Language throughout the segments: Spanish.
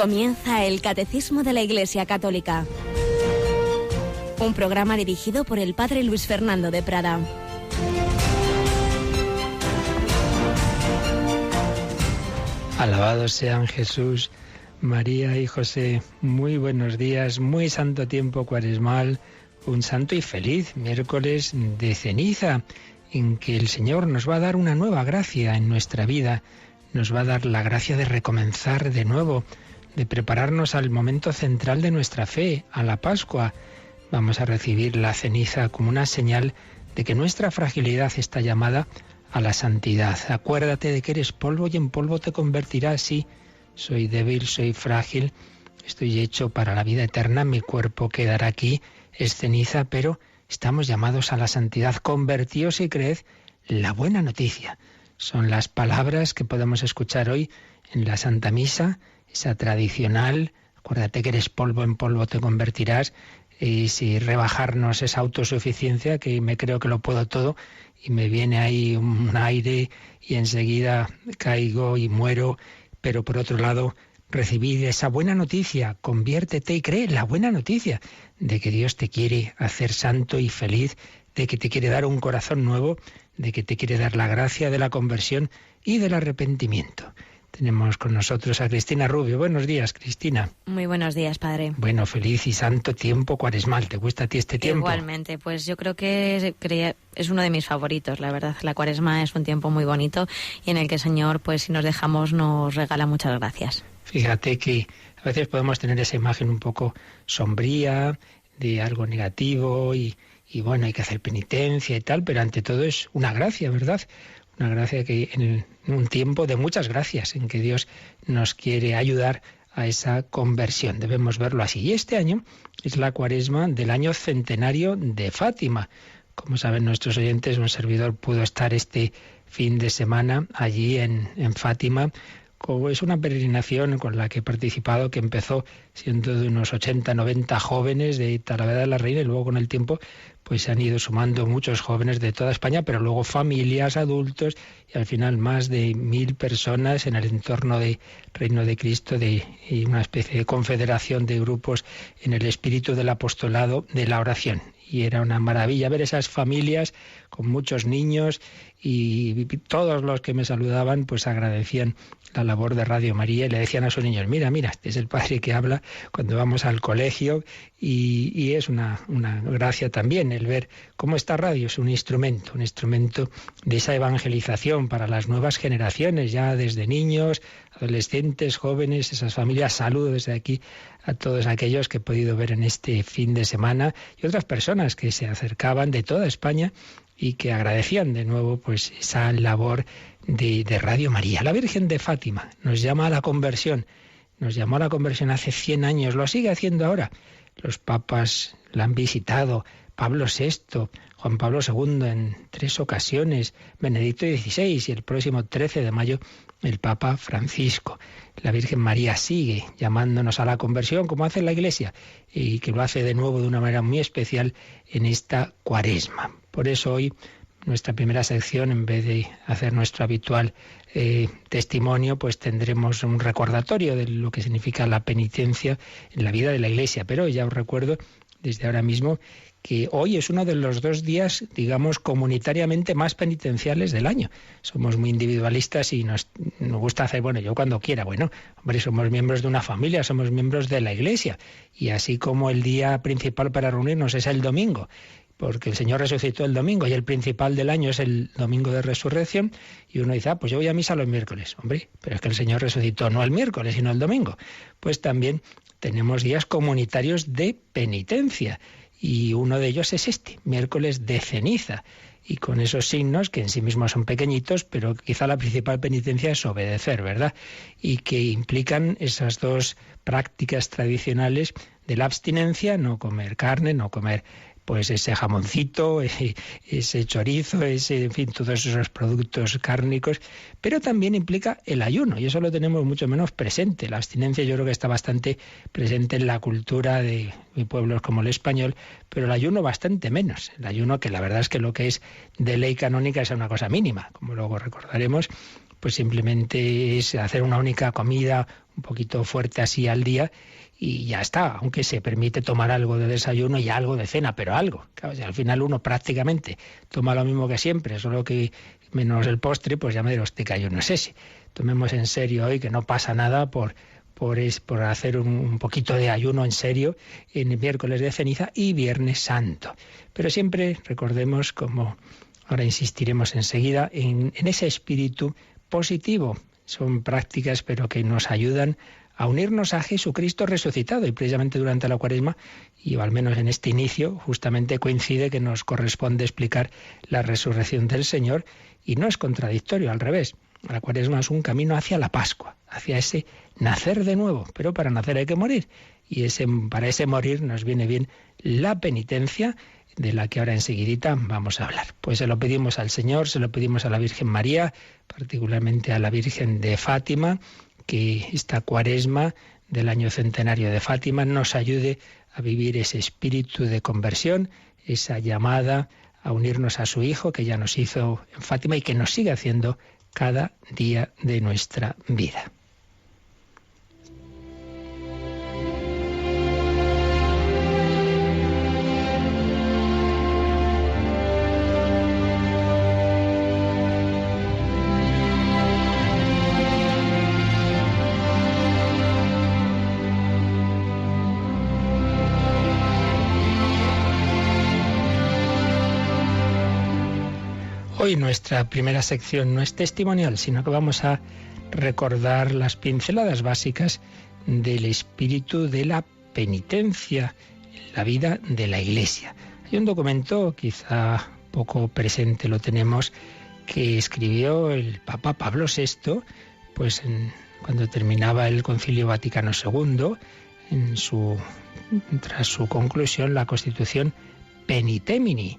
Comienza el Catecismo de la Iglesia Católica. Un programa dirigido por el Padre Luis Fernando de Prada. Alabados sean Jesús, María y José. Muy buenos días, muy santo tiempo cuaresmal, un santo y feliz miércoles de ceniza, en que el Señor nos va a dar una nueva gracia en nuestra vida, nos va a dar la gracia de recomenzar de nuevo, de prepararnos al momento central de nuestra fe, a la Pascua. Vamos a recibir la ceniza como una señal de que nuestra fragilidad está llamada a la santidad. Acuérdate de que eres polvo y en polvo te convertirás. Sí, soy débil, soy frágil, estoy hecho para la vida eterna, mi cuerpo quedará aquí, es ceniza, pero estamos llamados a la santidad. Convertíos y creed la buena noticia. Son las palabras que podemos escuchar hoy en la Santa Misa, esa tradicional, acuérdate que eres polvo, en polvo te convertirás, y si rebajarnos esa autosuficiencia, que me creo que lo puedo todo, y me viene ahí un aire y enseguida caigo y muero, pero por otro lado, recibid esa buena noticia, conviértete y cree la buena noticia de que Dios te quiere hacer santo y feliz, de que te quiere dar un corazón nuevo, de que te quiere dar la gracia de la conversión y del arrepentimiento. Tenemos con nosotros a Cristina Rubio. Buenos días, Cristina. Muy buenos días, padre. Bueno, feliz y santo tiempo cuaresmal. ¿Te gusta a ti este tiempo? Igualmente, pues yo creo que es uno de mis favoritos, la verdad. La cuaresma es un tiempo muy bonito y en el que el Señor, pues si nos dejamos, nos regala muchas gracias. Fíjate que a veces podemos tener esa imagen un poco sombría, de algo negativo y bueno, hay que hacer penitencia y tal, pero ante todo es una gracia, ¿verdad? Una gracia que en un tiempo de muchas gracias, en que Dios nos quiere ayudar a esa conversión. Debemos verlo así. Y este año es la cuaresma del año centenario de Fátima. Como saben nuestros oyentes, un servidor pudo estar este fin de semana allí en Fátima. Es una peregrinación con la que he participado, que empezó siendo de unos 80, 90 jóvenes de Talavera de la Reina y luego con el tiempo pues se han ido sumando muchos jóvenes de toda España, pero luego familias, adultos y al final más de 1000 personas en el entorno de Reino de Cristo, y una especie de confederación de grupos en el espíritu del apostolado de la oración. Y era una maravilla ver esas familias con muchos niños y todos los que me saludaban pues agradecían la labor de Radio María y le decían a sus niños, mira, este es el padre que habla cuando vamos al colegio, y es una gracia también el ver cómo esta radio es un instrumento de esa evangelización para las nuevas generaciones, ya desde niños, adolescentes, jóvenes, esas familias. Saludo desde aquí a todos aquellos que he podido ver en este fin de semana y otras personas que se acercaban de toda España y que agradecían de nuevo pues esa labor de Radio María. La Virgen de Fátima nos llama a la conversión. Nos llamó a la conversión hace 100 años, lo sigue haciendo ahora. Los papas la han visitado, Pablo VI, Juan Pablo II en 3 ocasiones, Benedicto XVI y el próximo 13 de mayo el Papa Francisco. La Virgen María sigue llamándonos a la conversión como hace la Iglesia y que lo hace de nuevo de una manera muy especial en esta cuaresma. Por eso hoy nuestra primera sección, en vez de hacer nuestro habitual testimonio, pues tendremos un recordatorio de lo que significa la penitencia en la vida de la Iglesia. Pero ya os recuerdo desde ahora mismo que hoy es uno de los 2 días, digamos, comunitariamente más penitenciales del año. Somos muy individualistas y nos gusta hacer, yo cuando quiera. Bueno, hombre, somos miembros de una familia, somos miembros de la Iglesia. Y así como el día principal para reunirnos es el domingo, porque el Señor resucitó el domingo y el principal del año es el domingo de resurrección, y uno dice, pues yo voy a misa los miércoles. Hombre, pero es que el Señor resucitó no el miércoles, sino el domingo. Pues también tenemos días comunitarios de penitencia, y uno de ellos es este, miércoles de ceniza, y con esos signos que en sí mismos son pequeñitos, pero quizá la principal penitencia es obedecer, ¿verdad? Y que implican esas 2 prácticas tradicionales de la abstinencia, no comer carne, no comer pues ese jamoncito, ese chorizo, en fin, todos esos productos cárnicos, pero también implica el ayuno, y eso lo tenemos mucho menos presente. La abstinencia yo creo que está bastante presente en la cultura de pueblos como el español, pero el ayuno bastante menos. El ayuno, que la verdad es que lo que es de ley canónica es una cosa mínima, como luego recordaremos, pues simplemente es hacer una única comida un poquito fuerte así al día y ya está, aunque se permite tomar algo de desayuno y algo de cena, pero algo. Claro, si al final uno prácticamente toma lo mismo que siempre, solo que menos el postre, pues ya me dirás que ayuno es ese. Tomemos en serio hoy que no pasa nada por hacer un poquito de ayuno en serio en el miércoles de ceniza y viernes santo. Pero siempre recordemos, como ahora insistiremos enseguida, en ese espíritu positivo. Son prácticas pero que nos ayudan a unirnos a Jesucristo resucitado, y precisamente durante la Cuaresma, y al menos en este inicio, justamente coincide que nos corresponde explicar la resurrección del Señor, y no es contradictorio, al revés. La Cuaresma es un camino hacia la Pascua, hacia ese nacer de nuevo, pero para nacer hay que morir, y para ese morir nos viene bien la penitencia, de la que ahora enseguidita vamos a hablar. Pues se lo pedimos al Señor, se lo pedimos a la Virgen María, particularmente a la Virgen de Fátima, que esta Cuaresma del año centenario de Fátima nos ayude a vivir ese espíritu de conversión, esa llamada a unirnos a su Hijo que ya nos hizo en Fátima y que nos sigue haciendo cada día de nuestra vida. Hoy nuestra primera sección no es testimonial, sino que vamos a recordar las pinceladas básicas del espíritu de la penitencia en la vida de la Iglesia. Hay un documento, quizá poco presente lo tenemos, que escribió el Papa Pablo VI, pues cuando terminaba el Concilio Vaticano II, tras su conclusión, la Constitución Penitemini,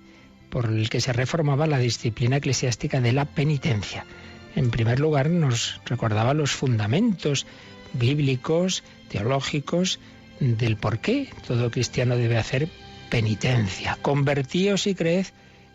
por el que se reformaba la disciplina eclesiástica de la penitencia. En primer lugar, nos recordaba los fundamentos bíblicos, teológicos, del por qué todo cristiano debe hacer penitencia. Convertíos y creed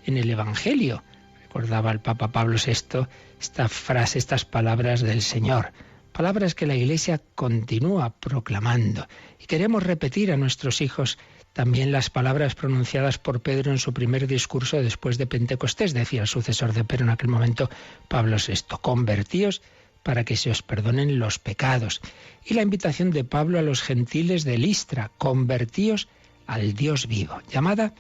en el Evangelio. Recordaba el Papa Pablo VI esta frase, estas palabras del Señor. Palabras que la Iglesia continúa proclamando. Y queremos repetir a nuestros hijos también las palabras pronunciadas por Pedro en su primer discurso después de Pentecostés, decía el sucesor de Pedro en aquel momento, Pablo VI, convertíos para que se os perdonen los pecados. Y la invitación de Pablo a los gentiles de Listra, convertíos al Dios vivo, llamada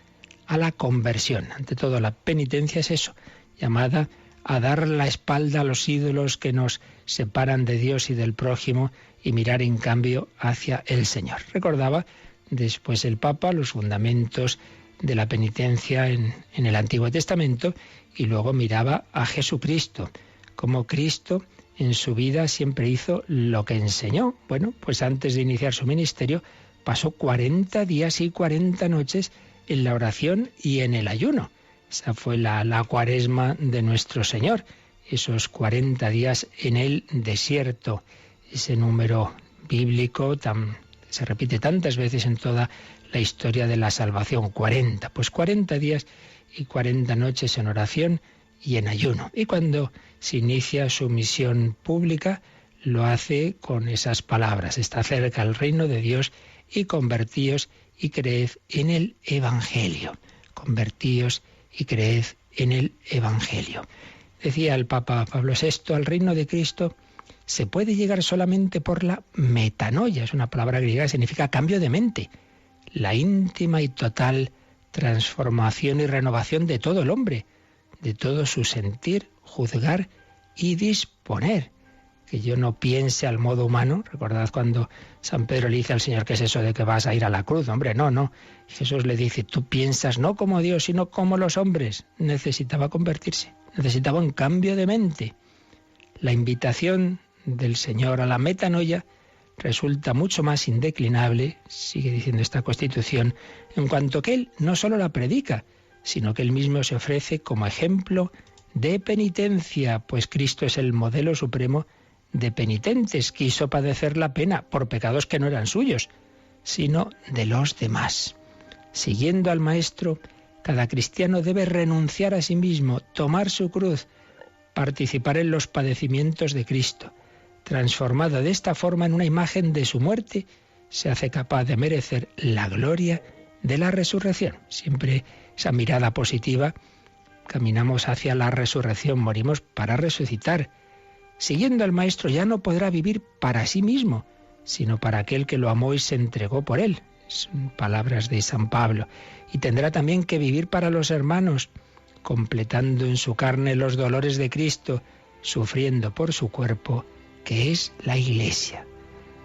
a la conversión. Ante todo, la penitencia es eso, llamada a dar la espalda a los ídolos que nos separan de Dios y del prójimo y mirar en cambio hacia el Señor. Recordaba después el Papa los fundamentos de la penitencia en el Antiguo Testamento y luego miraba a Jesucristo, como Cristo en su vida siempre hizo lo que enseñó. Bueno, pues antes de iniciar su ministerio pasó 40 días y 40 noches en la oración y en el ayuno. Esa fue la Cuaresma de nuestro Señor, esos 40 días en el desierto, ese número bíblico se repite tantas veces en toda la historia de la salvación, 40. Pues 40 días y 40 noches en oración y en ayuno. Y cuando se inicia su misión pública, lo hace con esas palabras. Está cerca el reino de Dios y convertíos y creed en el Evangelio. Convertíos y creed en el Evangelio. Decía el Papa Pablo VI, al reino de Cristo se puede llegar solamente por la metanoia, es una palabra griega que significa cambio de mente, la íntima y total transformación y renovación de todo el hombre, de todo su sentir, juzgar y disponer. Que yo no piense al modo humano. Recordad cuando San Pedro le dice al Señor, ¿qué es eso de que vas a ir a la cruz? Hombre, no. Jesús le dice, tú piensas no como Dios, sino como los hombres. Necesitaba convertirse, necesitaba un cambio de mente. La invitación del Señor a la metanoia resulta mucho más indeclinable, sigue diciendo esta Constitución, en cuanto que Él no solo la predica, sino que Él mismo se ofrece como ejemplo de penitencia, pues Cristo es el modelo supremo de penitentes. Quiso padecer la pena por pecados que no eran suyos, sino de los demás. Siguiendo al Maestro, cada cristiano debe renunciar a sí mismo, tomar su cruz, participar en los padecimientos de Cristo. Transformado de esta forma en una imagen de su muerte, se hace capaz de merecer la gloria de la resurrección. Siempre esa mirada positiva, caminamos hacia la resurrección, morimos para resucitar. Siguiendo al Maestro ya no podrá vivir para sí mismo, sino para aquel que lo amó y se entregó por él. Son palabras de San Pablo. Y tendrá también que vivir para los hermanos, completando en su carne los dolores de Cristo, sufriendo por su cuerpo, que es la Iglesia.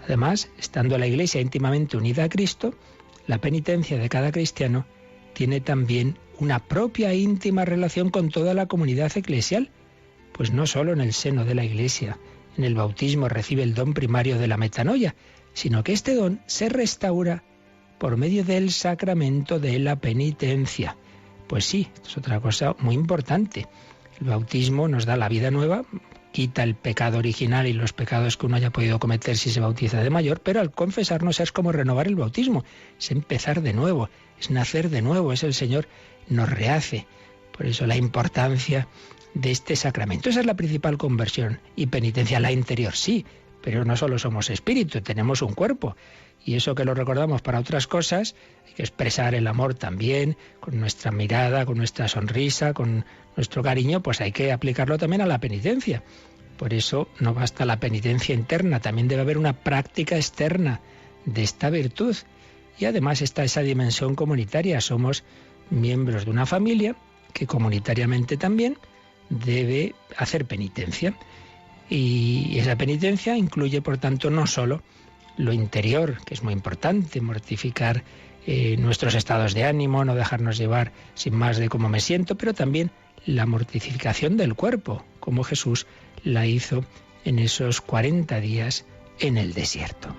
Además, estando la Iglesia íntimamente unida a Cristo, la penitencia de cada cristiano tiene también una propia íntima relación con toda la comunidad eclesial, pues no solo en el seno de la Iglesia, en el bautismo recibe el don primario de la metanoia, sino que este don se restaura por medio del sacramento de la penitencia. Pues sí, esto es otra cosa muy importante. El bautismo nos da la vida nueva, quita el pecado original y los pecados que uno haya podido cometer si se bautiza de mayor, pero al confesarnos es como renovar el bautismo, es empezar de nuevo, es nacer de nuevo, es el Señor nos rehace. Por eso la importancia de este sacramento. Esa es la principal conversión. Y penitencia, la interior, sí, pero no solo somos espíritu, tenemos un cuerpo. Y eso que lo recordamos para otras cosas, hay que expresar el amor también, con nuestra mirada, con nuestra sonrisa, con nuestro cariño, pues hay que aplicarlo también a la penitencia. Por eso no basta la penitencia interna, también debe haber una práctica externa de esta virtud. Y además está esa dimensión comunitaria, somos miembros de una familia que comunitariamente también debe hacer penitencia. Y esa penitencia incluye, por tanto, no solo lo interior, que es muy importante, mortificar nuestros estados de ánimo, no dejarnos llevar sin más de cómo me siento, pero también la mortificación del cuerpo, como Jesús la hizo en esos 40 días en el desierto.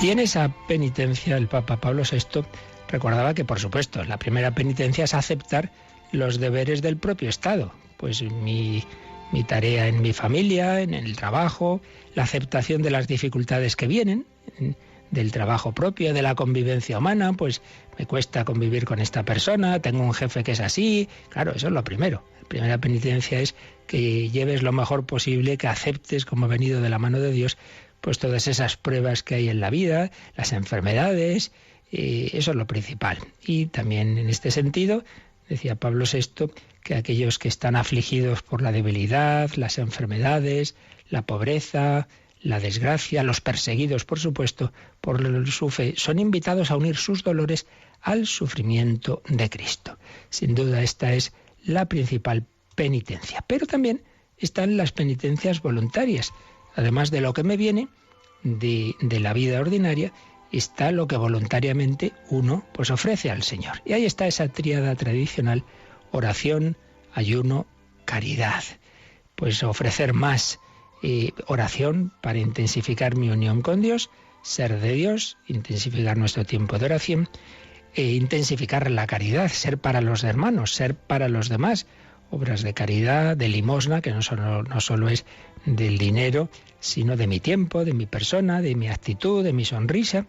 Y en esa penitencia el Papa Pablo VI recordaba que, por supuesto, la primera penitencia es aceptar los deberes del propio Estado. Pues mi tarea en mi familia, en el trabajo, la aceptación de las dificultades que vienen, del trabajo propio, de la convivencia humana, pues me cuesta convivir con esta persona, tengo un jefe que es así. Claro, eso es lo primero. La primera penitencia es que lleves lo mejor posible, que aceptes como venido de la mano de Dios, pues todas esas pruebas que hay en la vida, las enfermedades, eso es lo principal. Y también en este sentido, decía Pablo VI, que aquellos que están afligidos por la debilidad, las enfermedades, la pobreza, la desgracia, los perseguidos, por supuesto, por su fe, son invitados a unir sus dolores al sufrimiento de Cristo. Sin duda esta es la principal penitencia. Pero también están las penitencias voluntarias. Además de lo que me viene de la vida ordinaria, está lo que voluntariamente uno pues ofrece al Señor. Y ahí está esa tríada tradicional: oración, ayuno, caridad. Pues ofrecer más oración para intensificar mi unión con Dios, ser de Dios, intensificar nuestro tiempo de oración, intensificar la caridad, ser para los hermanos, ser para los demás. Obras de caridad, de limosna, que no solo es del dinero, sino de mi tiempo, de mi persona, de mi actitud, de mi sonrisa.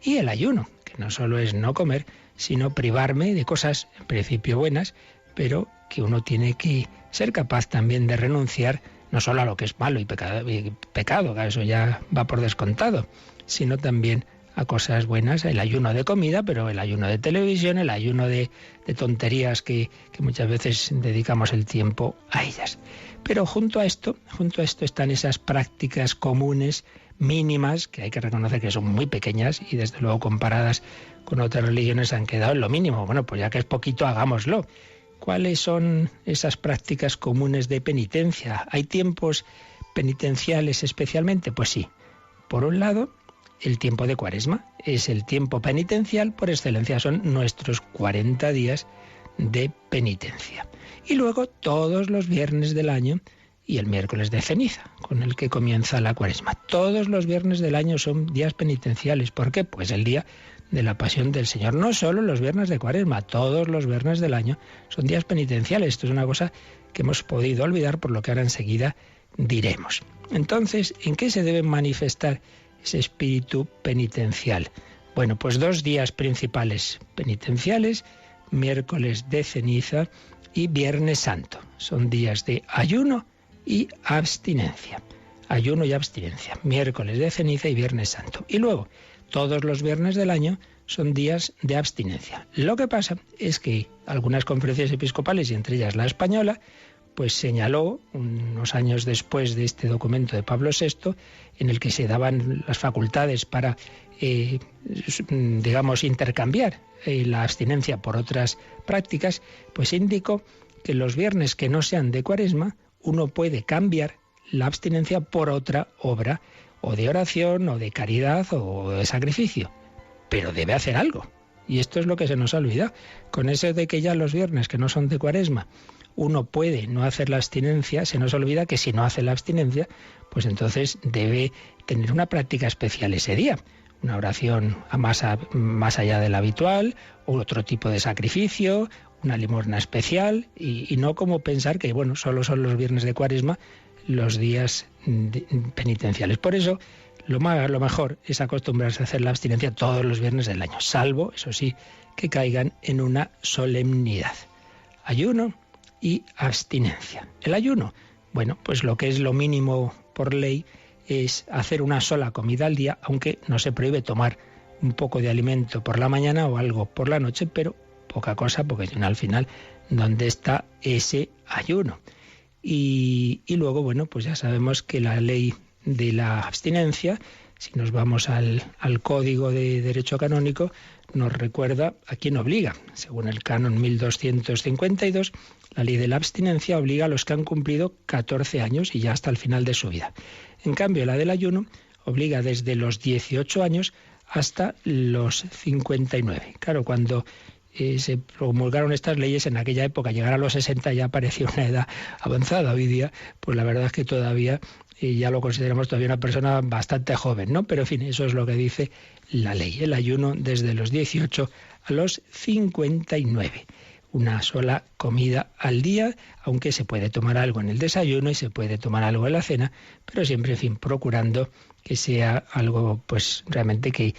Y el ayuno, que no solo es no comer, sino privarme de cosas en principio buenas, pero que uno tiene que ser capaz también de renunciar no solo a lo que es malo y pecado, que eso ya va por descontado, sino también a cosas buenas, el ayuno de comida, pero el ayuno de televisión, el ayuno de tonterías que muchas veces dedicamos el tiempo a ellas. Pero junto a esto están esas prácticas comunes, mínimas, que hay que reconocer que son muy pequeñas y desde luego comparadas con otras religiones han quedado en lo mínimo. Bueno, pues ya que es poquito, hagámoslo. ¿Cuáles son esas prácticas comunes de penitencia? ¿Hay tiempos penitenciales especialmente? Pues sí. Por un lado, el tiempo de Cuaresma es el tiempo penitencial por excelencia, son nuestros 40 días de penitencia. Y luego todos los viernes del año y el miércoles de ceniza, con el que comienza la Cuaresma. Todos los viernes del año son días penitenciales. ¿Por qué? Pues el día de la Pasión del Señor. No solo los viernes de Cuaresma, todos los viernes del año son días penitenciales. Esto es una cosa que hemos podido olvidar, por lo que ahora enseguida diremos. Entonces, ¿en qué se deben manifestar ese espíritu penitencial. Bueno, pues 2 días principales penitenciales, miércoles de ceniza y Viernes Santo. Son días de ayuno y abstinencia. Ayuno y abstinencia, miércoles de ceniza y Viernes Santo. Y luego, todos los viernes del año son días de abstinencia. Lo que pasa es que algunas conferencias episcopales, y entre ellas la española, pues señaló, unos años después de este documento de Pablo VI, en el que se daban las facultades para, intercambiar la abstinencia por otras prácticas, pues indicó que los viernes que no sean de Cuaresma, uno puede cambiar la abstinencia por otra obra, o de oración, o de caridad, o de sacrificio. Pero debe hacer algo. Y esto es lo que se nos ha olvidado. Con eso de que ya los viernes que no son de Cuaresma, uno puede no hacer la abstinencia, se nos olvida que si no hace la abstinencia, pues entonces debe tener una práctica especial ese día. Una oración más allá de la habitual, o otro tipo de sacrificio, una limosna especial, y no como pensar que, bueno, solo son los viernes de Cuaresma los días penitenciales. Por eso, lo mejor es acostumbrarse a hacer la abstinencia todos los viernes del año, salvo, eso sí, que caigan en una solemnidad. Ayuno y abstinencia. El ayuno, bueno, pues lo que es lo mínimo por ley es hacer una sola comida al día, aunque no se prohíbe tomar un poco de alimento por la mañana o algo por la noche, pero poca cosa, porque al final, ¿dónde está ese ayuno? Y luego, bueno, pues ya sabemos que la ley de la abstinencia, si nos vamos al Código de Derecho Canónico, nos recuerda a quién obliga. Según el canon 1252, la ley de la abstinencia obliga a los que han cumplido 14 años y ya hasta el final de su vida. En cambio, la del ayuno obliga desde los 18 años hasta los 59. Claro, cuando se promulgaron estas leyes, en aquella época llegar a los 60 ya parecía una edad avanzada. Hoy día, pues la verdad es que todavía ya lo consideramos todavía una persona bastante joven, ¿no? Pero en fin, eso es lo que dice la ley. El ayuno desde los 18 a los 59. Una sola comida al día, aunque se puede tomar algo en el desayuno y se puede tomar algo en la cena, pero siempre, en fin, procurando que sea algo, pues realmente que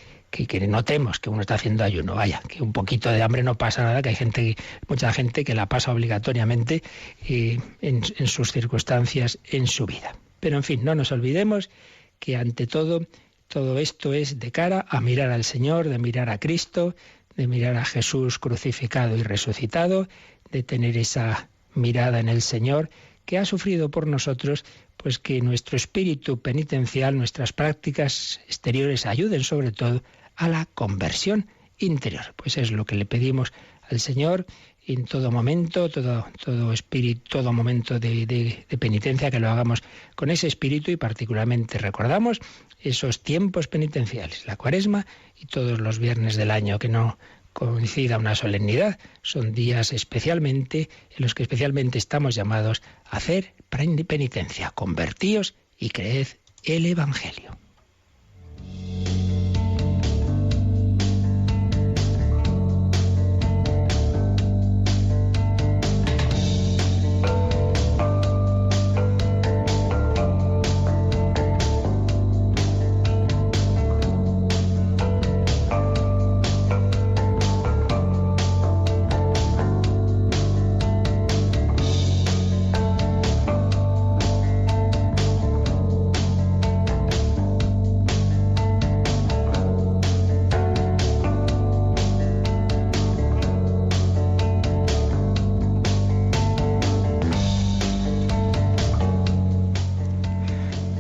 notemos que uno está haciendo ayuno. Vaya, que un poquito de hambre no pasa nada, que hay mucha gente que la pasa obligatoriamente en sus circunstancias en su vida. Pero en fin, no nos olvidemos que ante todo esto es de cara a mirar al Señor, de mirar a Cristo, de mirar a Jesús crucificado y resucitado, de tener esa mirada en el Señor que ha sufrido por nosotros, pues que nuestro espíritu penitencial, nuestras prácticas exteriores ayuden sobre todo a la conversión interior. Pues es lo que le pedimos al Señor en todo momento, todo espíritu, todo momento de penitencia, que lo hagamos con ese espíritu, y particularmente recordamos esos tiempos penitenciales, la Cuaresma y todos los viernes del año, que no coincida una solemnidad, son días especialmente en los que especialmente estamos llamados a hacer penitencia. Convertíos y creed el Evangelio.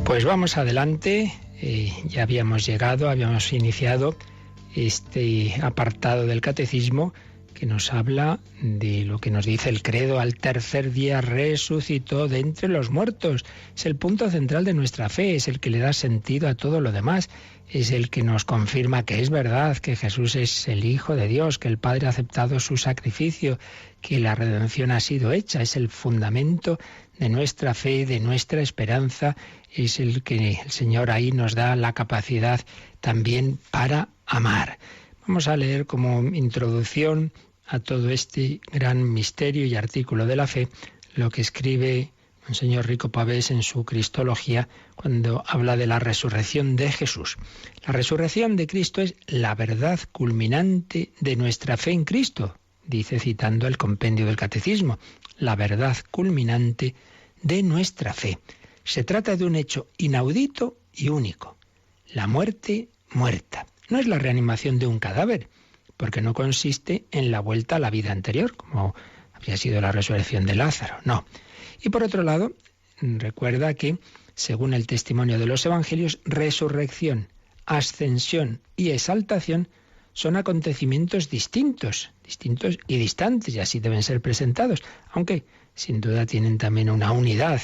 Pues vamos adelante, ya habíamos iniciado este apartado del Catecismo que nos habla de lo que nos dice el credo: al tercer día resucitó de entre los muertos. Es el punto central de nuestra fe, es el que le da sentido a todo lo demás, es el que nos confirma que es verdad, que Jesús es el Hijo de Dios, que el Padre ha aceptado su sacrificio, que la redención ha sido hecha, es el fundamento de nuestra fe, de nuestra esperanza, es el que el Señor ahí nos da la capacidad también para amar. Vamos a leer como introducción a todo este gran misterio y artículo de la fe lo que escribe Monseñor Rico Pavés en su Cristología cuando habla de la resurrección de Jesús. La resurrección de Cristo es la verdad culminante de nuestra fe en Cristo, dice citando el compendio del Catecismo, la verdad culminante de nuestra fe. Se trata de un hecho inaudito y único, la muerte muerta. No es la reanimación de un cadáver, porque no consiste en la vuelta a la vida anterior, como había sido la resurrección de Lázaro, no. Y por otro lado, recuerda que, según el testimonio de los Evangelios, resurrección, ascensión y exaltación son acontecimientos distintos y distantes, y así deben ser presentados, aunque sin duda tienen también una unidad,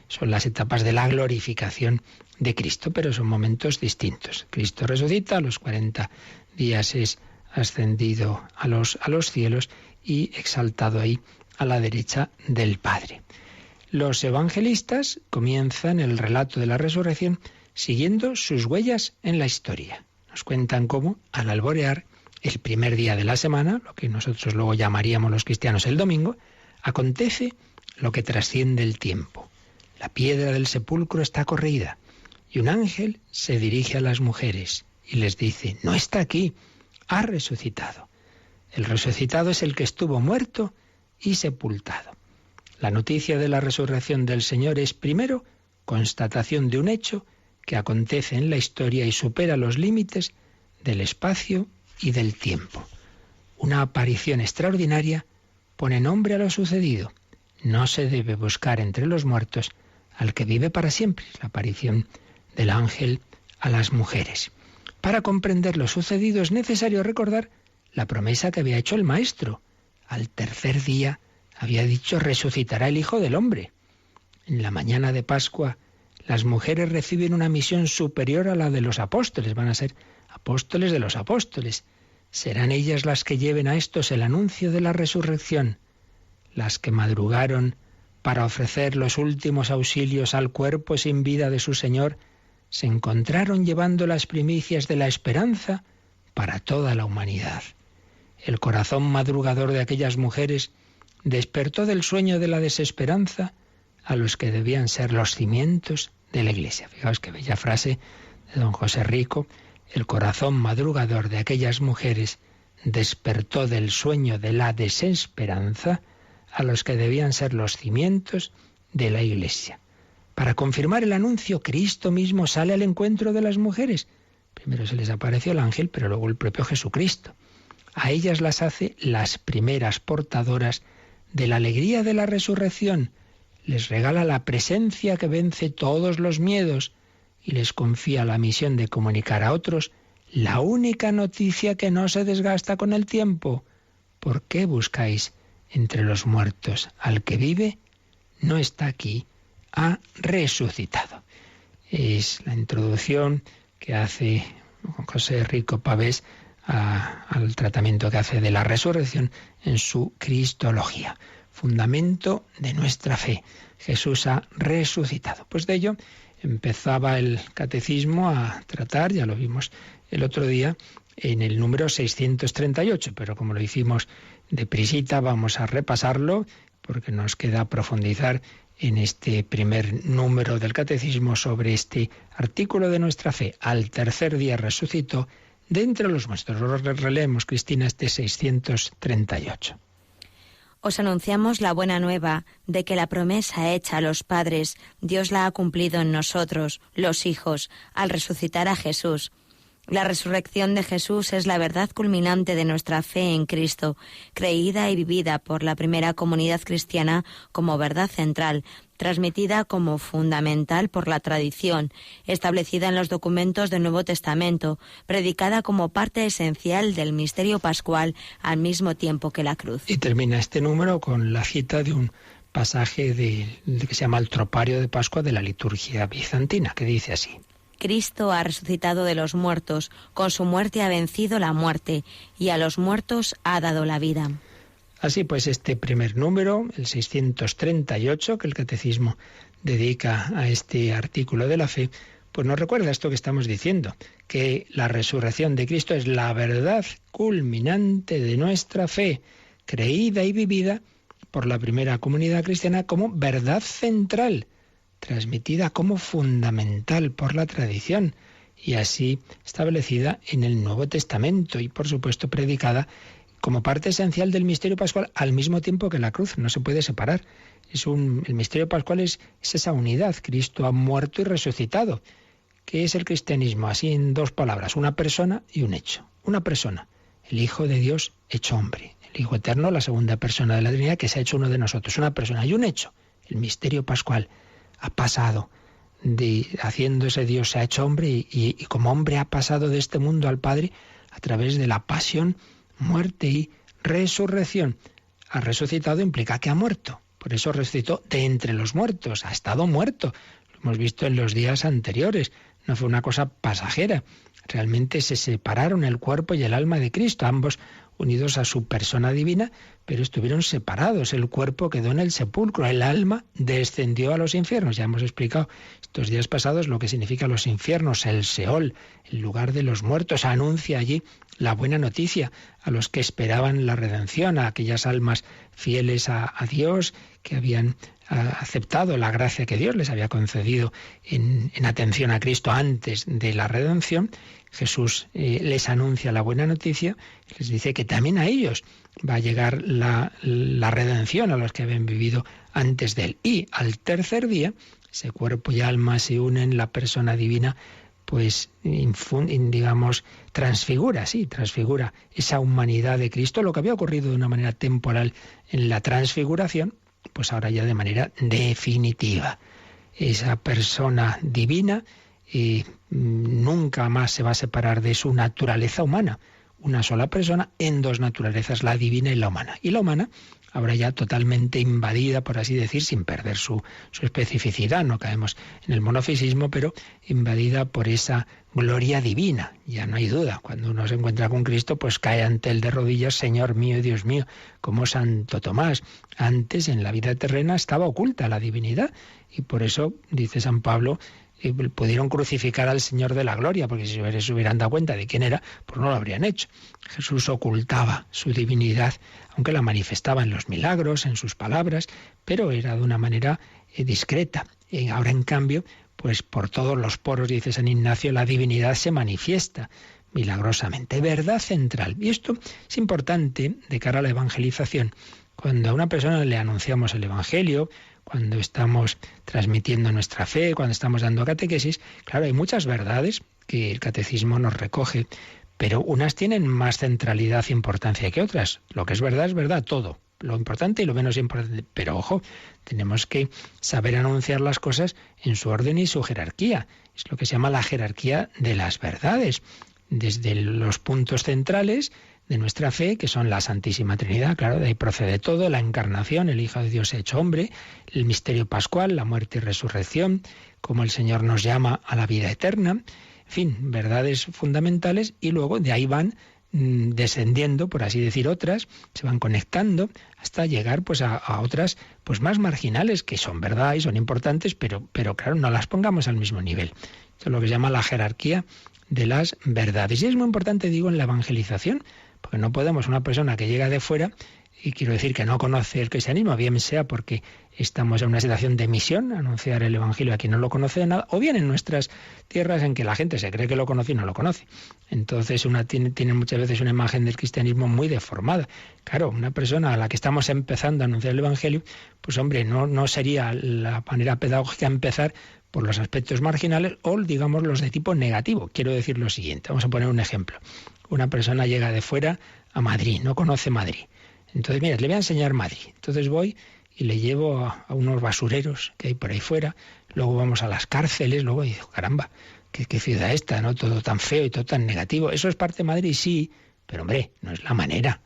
son las etapas de la glorificación de Cristo, pero son momentos distintos. Cristo resucita, a los 40 días es ascendido a los cielos y exaltado ahí a la derecha del Padre. Los evangelistas comienzan el relato de la resurrección siguiendo sus huellas en la historia. Nos cuentan cómo, al alborear, el primer día de la semana, lo que nosotros luego llamaríamos los cristianos el domingo, acontece lo que trasciende el tiempo. La piedra del sepulcro está corrida y un ángel se dirige a las mujeres y les dice: no está aquí, ha resucitado. El resucitado es el que estuvo muerto y sepultado. La noticia de la resurrección del Señor es, primero, constatación de un hecho que acontece en la historia y supera los límites del espacio y del tiempo. Una aparición extraordinaria pone nombre a lo sucedido. No se debe buscar entre los muertos al que vive para siempre. La aparición del ángel a las mujeres. Para comprender lo sucedido es necesario recordar la promesa que había hecho el Maestro. Al tercer día había dicho: resucitará el Hijo del Hombre. En la mañana de Pascua, las mujeres reciben una misión superior a la de los apóstoles. Van a ser apóstoles de los apóstoles. Serán ellas las que lleven a estos el anuncio de la resurrección, las que madrugaron para ofrecer los últimos auxilios al cuerpo sin vida de su Señor, se encontraron llevando las primicias de la esperanza para toda la humanidad. El corazón madrugador de aquellas mujeres despertó del sueño de la desesperanza a los que debían ser los cimientos de la Iglesia. Fijaos qué bella frase de don José Rico. El corazón madrugador de aquellas mujeres despertó del sueño de la desesperanza a los que debían ser los cimientos de la Iglesia. Para confirmar el anuncio, Cristo mismo sale al encuentro de las mujeres. Primero se les apareció el ángel, pero luego el propio Jesucristo. A ellas las hace las primeras portadoras de la alegría de la resurrección. Les regala la presencia que vence todos los miedos y les confía la misión de comunicar a otros la única noticia que no se desgasta con el tiempo. ¿Por qué buscáis entre los muertos al que vive? No está aquí, ha resucitado. Es la introducción que hace José Rico Pavés al tratamiento que hace de la resurrección en su Cristología. Fundamento de nuestra fe. Jesús ha resucitado. Pues de ello empezaba el catecismo a tratar, ya lo vimos el otro día, en el número 638, pero como lo hicimos deprisita, vamos a repasarlo porque nos queda profundizar en este primer número del catecismo sobre este artículo de nuestra fe. Al tercer día resucitó de entre los muertos. Releemos, Cristina, este 638. Os anunciamos la buena nueva de que la promesa hecha a los padres, Dios la ha cumplido en nosotros, los hijos, al resucitar a Jesús. La resurrección de Jesús es la verdad culminante de nuestra fe en Cristo, creída y vivida por la primera comunidad cristiana como verdad central, transmitida como fundamental por la tradición, establecida en los documentos del Nuevo Testamento, predicada como parte esencial del misterio pascual al mismo tiempo que la cruz. Y termina este número con la cita de un pasaje de que se llama el Tropario de Pascua de la liturgia bizantina, que dice así: Cristo ha resucitado de los muertos, con su muerte ha vencido la muerte, y a los muertos ha dado la vida. Así pues, este primer número, el 638, que el Catecismo dedica a este artículo de la fe, pues nos recuerda esto que estamos diciendo, que la resurrección de Cristo es la verdad culminante de nuestra fe, creída y vivida por la primera comunidad cristiana como verdad central, transmitida como fundamental por la tradición y así establecida en el Nuevo Testamento y, por supuesto, predicada como parte esencial del misterio pascual al mismo tiempo que la cruz. No se puede separar. El misterio pascual es esa unidad. Cristo ha muerto y resucitado. ¿Qué es el cristianismo? Así en dos palabras, una persona y un hecho. Una persona, el Hijo de Dios hecho hombre. El Hijo Eterno, la segunda persona de la Trinidad, que se ha hecho uno de nosotros. Una persona y un hecho. El misterio pascual ha pasado haciéndose Dios, se ha hecho hombre y como hombre ha pasado de este mundo al Padre a través de la pasión, muerte y resurrección. Ha resucitado implica que ha muerto. Por eso resucitó de entre los muertos. Ha estado muerto. Lo hemos visto en los días anteriores. No fue una cosa pasajera. Realmente se separaron el cuerpo y el alma de Cristo, ambos unidos a su persona divina, pero estuvieron separados. El cuerpo quedó en el sepulcro, el alma descendió a los infiernos. Ya hemos explicado estos días pasados lo que significa los infiernos, el Seol, el lugar de los muertos. Anuncia allí la buena noticia a los que esperaban la redención, a aquellas almas fieles a Dios que habían aceptado la gracia que Dios les había concedido en atención a Cristo antes de la redención. Jesús les anuncia la buena noticia, les dice que también a ellos va a llegar la redención, a los que habían vivido antes de él. Y al tercer día, ese cuerpo y alma se unen, la persona divina pues transfigura esa humanidad de Cristo. Lo que había ocurrido de una manera temporal en la transfiguración, pues ahora ya de manera definitiva. Esa persona divina nunca más se va a separar de su naturaleza humana. Una sola persona en dos naturalezas, la divina y la humana. Y la humana ahora ya totalmente invadida, por así decir, sin perder su especificidad, no caemos en el monofisismo, pero invadida por esa gloria divina. Ya no hay duda, cuando uno se encuentra con Cristo, pues cae ante él de rodillas, Señor mío y Dios mío, como Santo Tomás. Antes, en la vida terrena, estaba oculta la divinidad, y por eso, dice San Pablo, pudieron crucificar al Señor de la gloria, porque si se hubieran dado cuenta de quién era, pues no lo habrían hecho. Jesús ocultaba su divinidad, aunque la manifestaba en los milagros, en sus palabras, pero era de una manera discreta. Y ahora, en cambio, pues por todos los poros, dice San Ignacio, la divinidad se manifiesta milagrosamente. Verdad central. Y esto es importante de cara a la evangelización. Cuando a una persona le anunciamos el Evangelio, cuando estamos transmitiendo nuestra fe, cuando estamos dando catequesis, claro, hay muchas verdades que el catecismo nos recoge, pero unas tienen más centralidad e importancia que otras. Lo que es verdad todo, lo importante y lo menos importante. Pero ojo, tenemos que saber anunciar las cosas en su orden y su jerarquía. Es lo que se llama la jerarquía de las verdades. Desde los puntos centrales de nuestra fe, que son la Santísima Trinidad, claro, de ahí procede todo, la encarnación, el Hijo de Dios hecho hombre, el misterio pascual, la muerte y resurrección, como el Señor nos llama a la vida eterna, en fin, verdades fundamentales, y luego de ahí van descendiendo, por así decir, otras, se van conectando hasta llegar pues a otras pues más marginales, que son verdad y son importantes, pero claro, no las pongamos al mismo nivel. Esto es lo que se llama la jerarquía de las verdades. Y es muy importante, digo, en la evangelización, porque no podemos, una persona que llega de fuera, y quiero decir que no conoce el cristianismo, bien sea porque estamos en una situación de misión, anunciar el Evangelio a quien no lo conoce de nada, o bien en nuestras tierras en que la gente se cree que lo conoce y no lo conoce. Entonces tiene muchas veces una imagen del cristianismo muy deformada. Claro, una persona a la que estamos empezando a anunciar el Evangelio, pues hombre, no sería la manera pedagógica empezar por los aspectos marginales o, digamos, los de tipo negativo. Quiero decir lo siguiente, vamos a poner un ejemplo. Una persona llega de fuera a Madrid, no conoce Madrid. Entonces, mira, le voy a enseñar Madrid. Entonces voy y le llevo a unos basureros que hay por ahí fuera, luego vamos a las cárceles, luego digo, caramba, qué ciudad esta, ¿no? Todo tan feo y todo tan negativo. ¿Eso es parte de Madrid? Sí, pero hombre, no es la manera.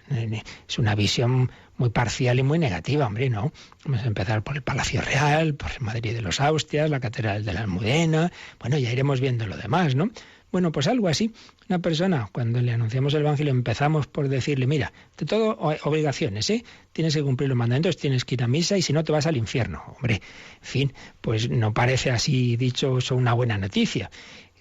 Es una visión muy parcial y muy negativa, hombre, ¿no? Vamos a empezar por el Palacio Real, por el Madrid de los Austrias, la Catedral de la Almudena, bueno, ya iremos viendo lo demás, ¿no? Bueno, pues algo así. Una persona, cuando le anunciamos el Evangelio, empezamos por decirle, mira, de todo obligaciones, ¿eh? Tienes que cumplir los mandamientos, tienes que ir a misa y si no te vas al infierno. Hombre, en fin, pues no parece así dicho eso una buena noticia.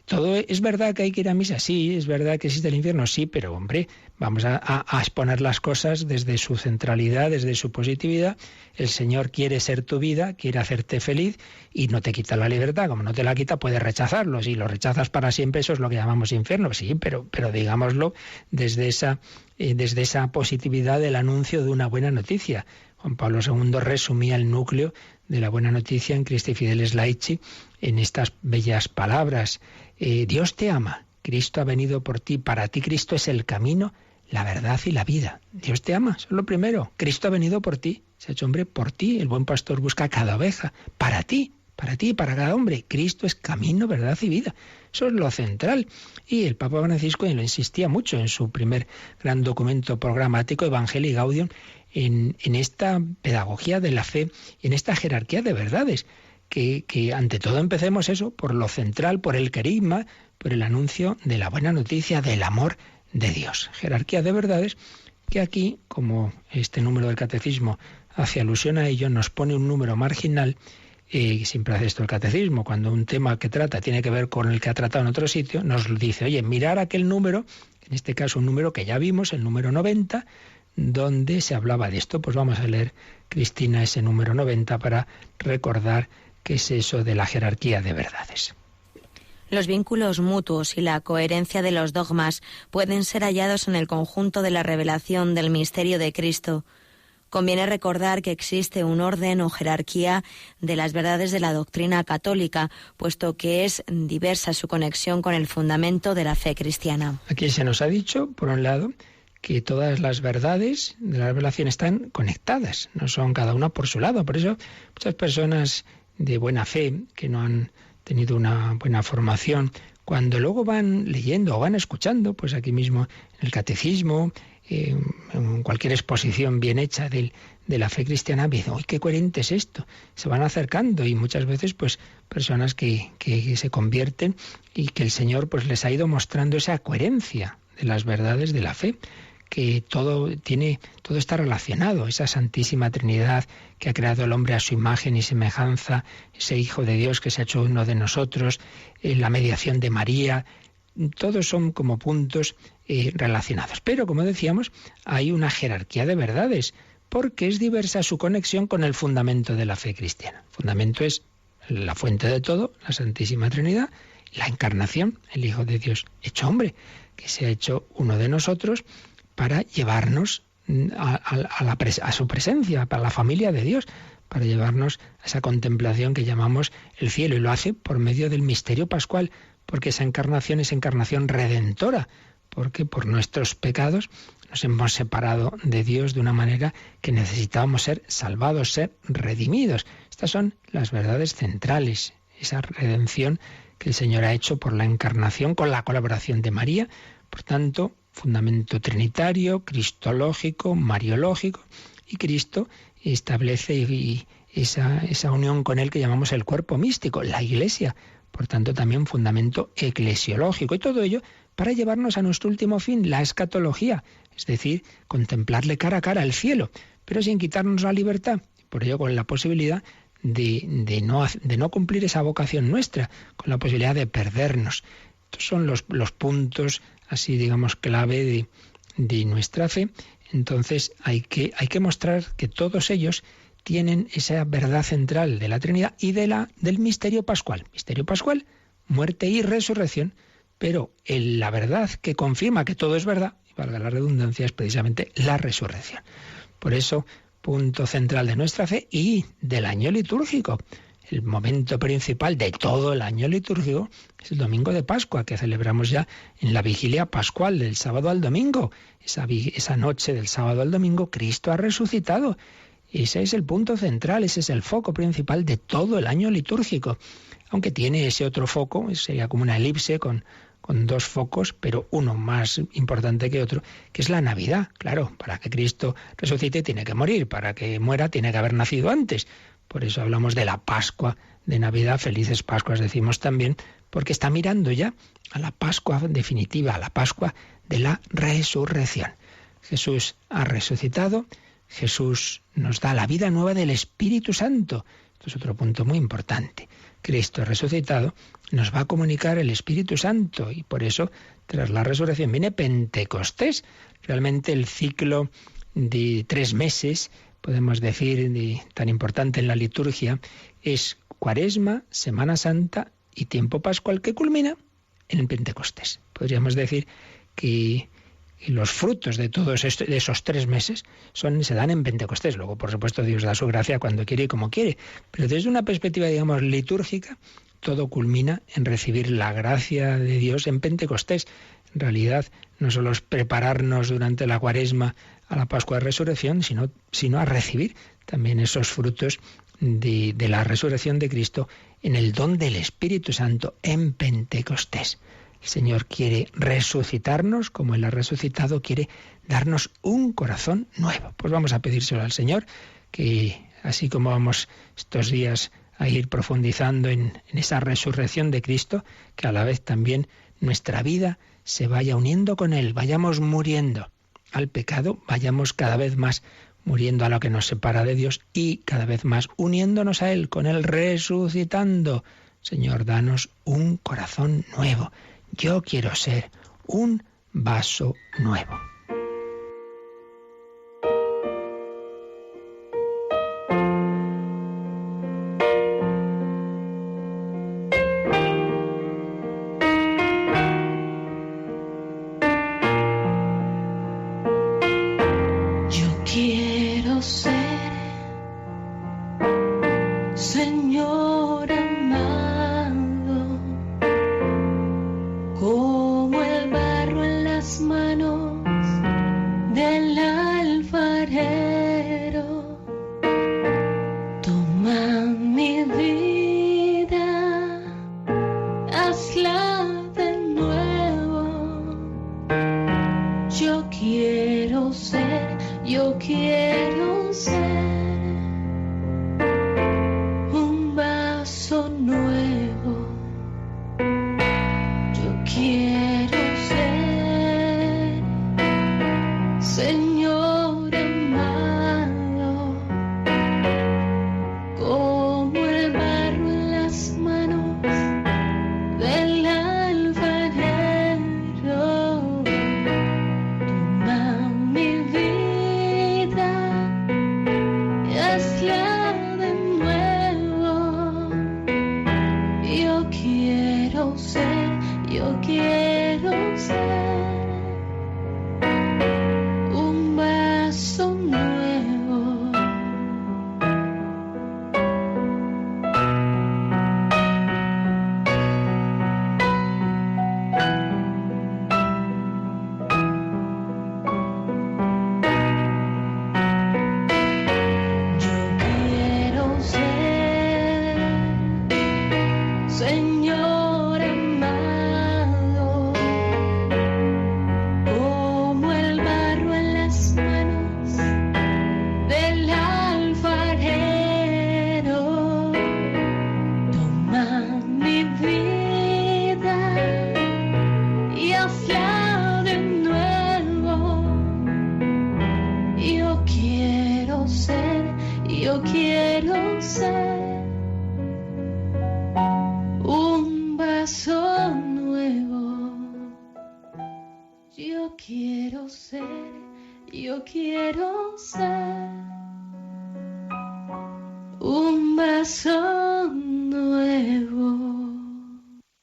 Todo es verdad que hay que ir a misa, sí, es verdad que existe el infierno, sí, pero hombre, vamos a exponer las cosas desde su centralidad, desde su positividad. El Señor quiere ser tu vida, quiere hacerte feliz y no te quita la libertad. Como no te la quita, puedes rechazarlo. Si lo rechazas para siempre, eso es lo que llamamos infierno. Sí, pero digámoslo desde esa positividad del anuncio de una buena noticia. Juan Pablo II resumía el núcleo de la buena noticia en Christi Fideles Laici en estas bellas palabras. Dios te ama, Cristo ha venido por ti, para ti Cristo es el camino, la verdad y la vida. Dios te ama, eso es lo primero. Cristo ha venido por ti, se ha hecho hombre por ti. El buen pastor busca cada oveja, para ti, para cada hombre. Cristo es camino, verdad y vida. Eso es lo central. Y el Papa Francisco lo insistía mucho en su primer gran documento programático, Evangelii Gaudium, en esta pedagogía de la fe, en esta jerarquía de verdades. Que ante todo empecemos eso, por lo central, por el querigma, por el anuncio de la buena noticia del amor de Dios. Jerarquía de verdades que aquí, como este número del catecismo hace alusión a ello, nos pone un número marginal. Siempre hace esto el catecismo, cuando un tema que trata tiene que ver con el que ha tratado en otro sitio, nos dice, oye, mirar aquel número, en este caso un número que ya vimos, el número 90, donde se hablaba de esto. Pues vamos a leer, Cristina, ese número 90 para recordar qué es eso de la jerarquía de verdades. Los vínculos mutuos y la coherencia de los dogmas pueden ser hallados en el conjunto de la revelación del misterio de Cristo. Conviene recordar que existe un orden o jerarquía de las verdades de la doctrina católica, puesto que es diversa su conexión con el fundamento de la fe cristiana. Aquí se nos ha dicho, por un lado, que todas las verdades de la revelación están conectadas, no son cada una por su lado. Por eso muchas personas de buena fe, que no han tenido una buena formación, cuando luego van leyendo o van escuchando, pues aquí mismo en el catecismo, en cualquier exposición bien hecha de la fe cristiana, dicen, ¡uy, qué coherente es esto! Se van acercando y muchas veces pues personas que se convierten y que el Señor pues les ha ido mostrando esa coherencia de las verdades de la fe, que todo está relacionado, esa Santísima Trinidad que ha creado el hombre a su imagen y semejanza, ese Hijo de Dios que se ha hecho uno de nosotros, la mediación de María, todos son como puntos relacionados. Pero, como decíamos, hay una jerarquía de verdades, porque es diversa su conexión con el fundamento de la fe cristiana. El fundamento es la fuente de todo, la Santísima Trinidad, la encarnación, el Hijo de Dios hecho hombre, que se ha hecho uno de nosotros, para llevarnos a su presencia, para la familia de Dios, para llevarnos a esa contemplación que llamamos el cielo, y lo hace por medio del misterio pascual, porque esa encarnación es encarnación redentora, porque por nuestros pecados nos hemos separado de Dios de una manera que necesitábamos ser salvados, ser redimidos. Estas son las verdades centrales, esa redención que el Señor ha hecho por la encarnación con la colaboración de María. Por tanto, fundamento trinitario, cristológico, mariológico, y Cristo establece esa unión con él que llamamos el cuerpo místico, la Iglesia. Por tanto, también fundamento eclesiológico, y todo ello para llevarnos a nuestro último fin, la escatología, es decir, contemplarle cara a cara al cielo, pero sin quitarnos la libertad, por ello con la posibilidad de no cumplir esa vocación nuestra, con la posibilidad de perdernos. Estos son los puntos, así digamos, clave de nuestra fe. Entonces hay que mostrar que todos ellos tienen esa verdad central de la Trinidad y del misterio pascual. Misterio pascual, muerte y resurrección, pero la verdad que confirma que todo es verdad, y valga la redundancia, es precisamente la resurrección. Por eso, punto central de nuestra fe y del año litúrgico. El momento principal de todo el año litúrgico es el domingo de Pascua, que celebramos ya en la vigilia pascual del sábado al domingo. Esa noche del sábado al domingo, Cristo ha resucitado. Ese es el punto central, ese es el foco principal de todo el año litúrgico. Aunque tiene ese otro foco, sería como una elipse con dos focos, pero uno más importante que otro, que es la Navidad. Claro, para que Cristo resucite tiene que morir, para que muera tiene que haber nacido antes. Por eso hablamos de la Pascua de Navidad, felices Pascuas decimos también, porque está mirando ya a la Pascua definitiva, a la Pascua de la resurrección. Jesús ha resucitado, Jesús nos da la vida nueva del Espíritu Santo. Esto es otro punto muy importante. Cristo resucitado, nos va a comunicar el Espíritu Santo y por eso, tras la resurrección, viene Pentecostés. Realmente el ciclo de 3 meses, podemos decir, tan importante en la liturgia, es Cuaresma, Semana Santa y tiempo pascual que culmina en el Pentecostés. Podríamos decir que los frutos de todos de esos 3 meses se dan en Pentecostés. Luego, por supuesto, Dios da su gracia cuando quiere y como quiere. Pero desde una perspectiva, digamos, litúrgica, todo culmina en recibir la gracia de Dios en Pentecostés. En realidad, no solo es prepararnos durante la Cuaresma a la Pascua de Resurrección, sino a recibir también esos frutos de la resurrección de Cristo en el don del Espíritu Santo en Pentecostés. El Señor quiere resucitarnos como Él ha resucitado, quiere darnos un corazón nuevo. Pues vamos a pedírselo al Señor, que así como vamos estos días a ir profundizando en esa resurrección de Cristo, que a la vez también nuestra vida se vaya uniendo con Él, vayamos muriendo al pecado, vayamos cada vez más muriendo a lo que nos separa de Dios y cada vez más uniéndonos a Él, con Él resucitando. Señor, danos un corazón nuevo. Yo quiero ser un vaso nuevo.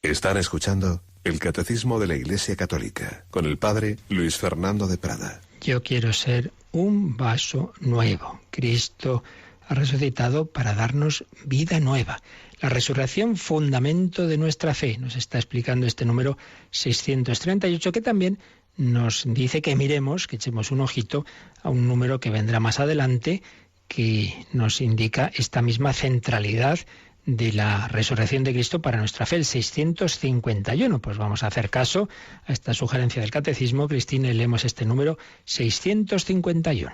Están escuchando el Catecismo de la Iglesia Católica con el Padre Luis Fernando de Prada. Yo quiero ser un vaso nuevo. Cristo ha resucitado para darnos vida nueva. La resurrección, fundamento de nuestra fe. Nos está explicando este número 638, que también nos dice que miremos, que echemos un ojito a un número que vendrá más adelante, que nos indica esta misma centralidad de la resurrección de Cristo para nuestra fe, el 651. Pues vamos a hacer caso a esta sugerencia del Catecismo, Cristina, y leemos este número 651.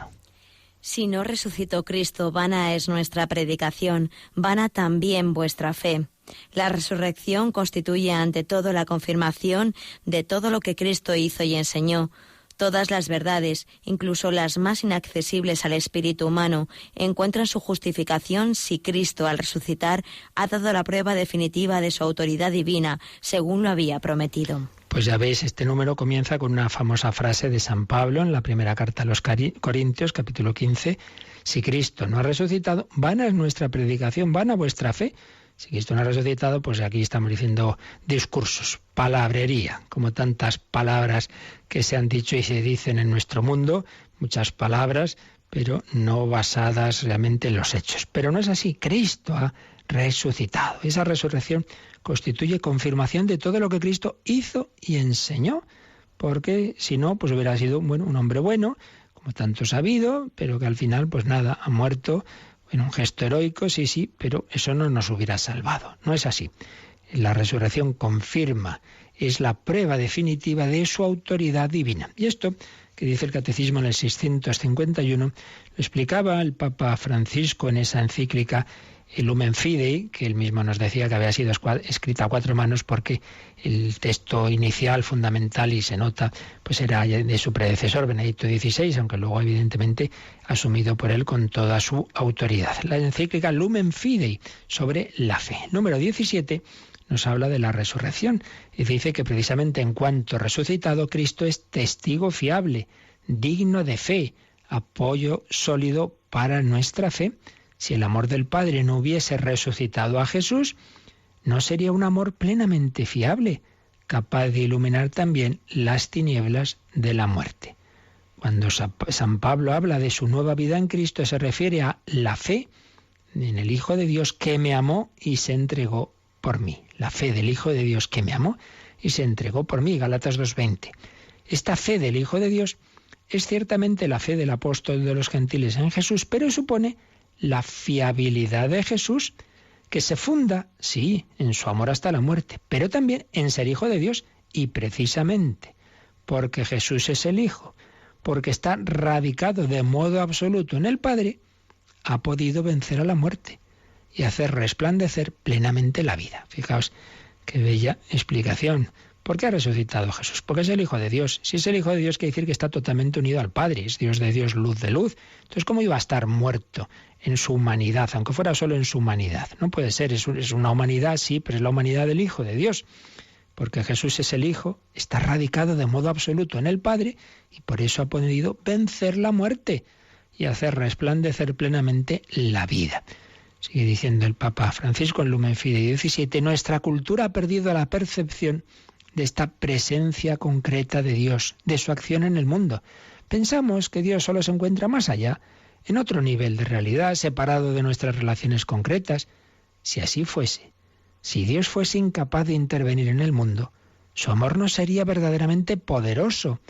Si no resucitó Cristo, vana es nuestra predicación, vana también vuestra fe. La resurrección constituye ante todo la confirmación de todo lo que Cristo hizo y enseñó. Todas las verdades, incluso las más inaccesibles al espíritu humano, encuentran su justificación si Cristo, al resucitar, ha dado la prueba definitiva de su autoridad divina, según lo había prometido. Pues ya veis, este número comienza con una famosa frase de San Pablo en la primera carta a los Corintios, capítulo 15. Si Cristo no ha resucitado, vana es nuestra predicación, vana vuestra fe. Si Cristo no ha resucitado, pues aquí estamos diciendo discursos, palabrería, como tantas palabras que se han dicho y se dicen en nuestro mundo, muchas palabras, pero no basadas realmente en los hechos. Pero no es así, Cristo ha resucitado. Esa resurrección constituye confirmación de todo lo que Cristo hizo y enseñó, porque si no, pues hubiera sido un hombre bueno, como tanto sabido, pero que al final, pues nada, ha muerto en un gesto heroico, sí, pero eso no nos hubiera salvado. No es así. La resurrección confirma, es la prueba definitiva de su autoridad divina. Y esto que dice el Catecismo en el 651, lo explicaba el Papa Francisco en esa encíclica Lumen Fidei, que él mismo nos decía que había sido escrita a 4 manos porque el texto inicial, fundamental, y se nota, pues era de su predecesor, Benedicto XVI, aunque luego evidentemente asumido por él con toda su autoridad. La encíclica Lumen Fidei, sobre la fe. Número 17, nos habla de la resurrección y dice que precisamente en cuanto resucitado, Cristo es testigo fiable, digno de fe, apoyo sólido para nuestra fe. Si el amor del Padre no hubiese resucitado a Jesús, no sería un amor plenamente fiable, capaz de iluminar también las tinieblas de la muerte. Cuando San Pablo habla de su nueva vida en Cristo, se refiere a la fe en el Hijo de Dios que me amó y se entregó por mí. La fe del Hijo de Dios que me amó y se entregó por mí, Gálatas 2:20. Esta fe del Hijo de Dios es ciertamente la fe del apóstol de los gentiles en Jesús, pero supone la fiabilidad de Jesús, que se funda, sí, en su amor hasta la muerte, pero también en ser Hijo de Dios, y precisamente porque Jesús es el Hijo, porque está radicado de modo absoluto en el Padre, ha podido vencer a la muerte y hacer resplandecer plenamente la vida. Fijaos qué bella explicación. ¿Por qué ha resucitado Jesús? Porque es el Hijo de Dios. Si es el Hijo de Dios, quiere decir que está totalmente unido al Padre. Es Dios de Dios, luz de luz. Entonces, ¿cómo iba a estar muerto en su humanidad, aunque fuera solo en su humanidad? No puede ser, es una humanidad, sí, pero es la humanidad del Hijo de Dios. Porque Jesús es el Hijo, está radicado de modo absoluto en el Padre y por eso ha podido vencer la muerte y hacer resplandecer plenamente la vida. Sigue diciendo el Papa Francisco en Lumen Fidei 17, nuestra cultura ha perdido la percepción de esta presencia concreta de Dios, de su acción en el mundo. Pensamos que Dios solo se encuentra más allá, en otro nivel de realidad, separado de nuestras relaciones concretas. Si así fuese, si Dios fuese incapaz de intervenir en el mundo, su amor no sería verdaderamente poderoso,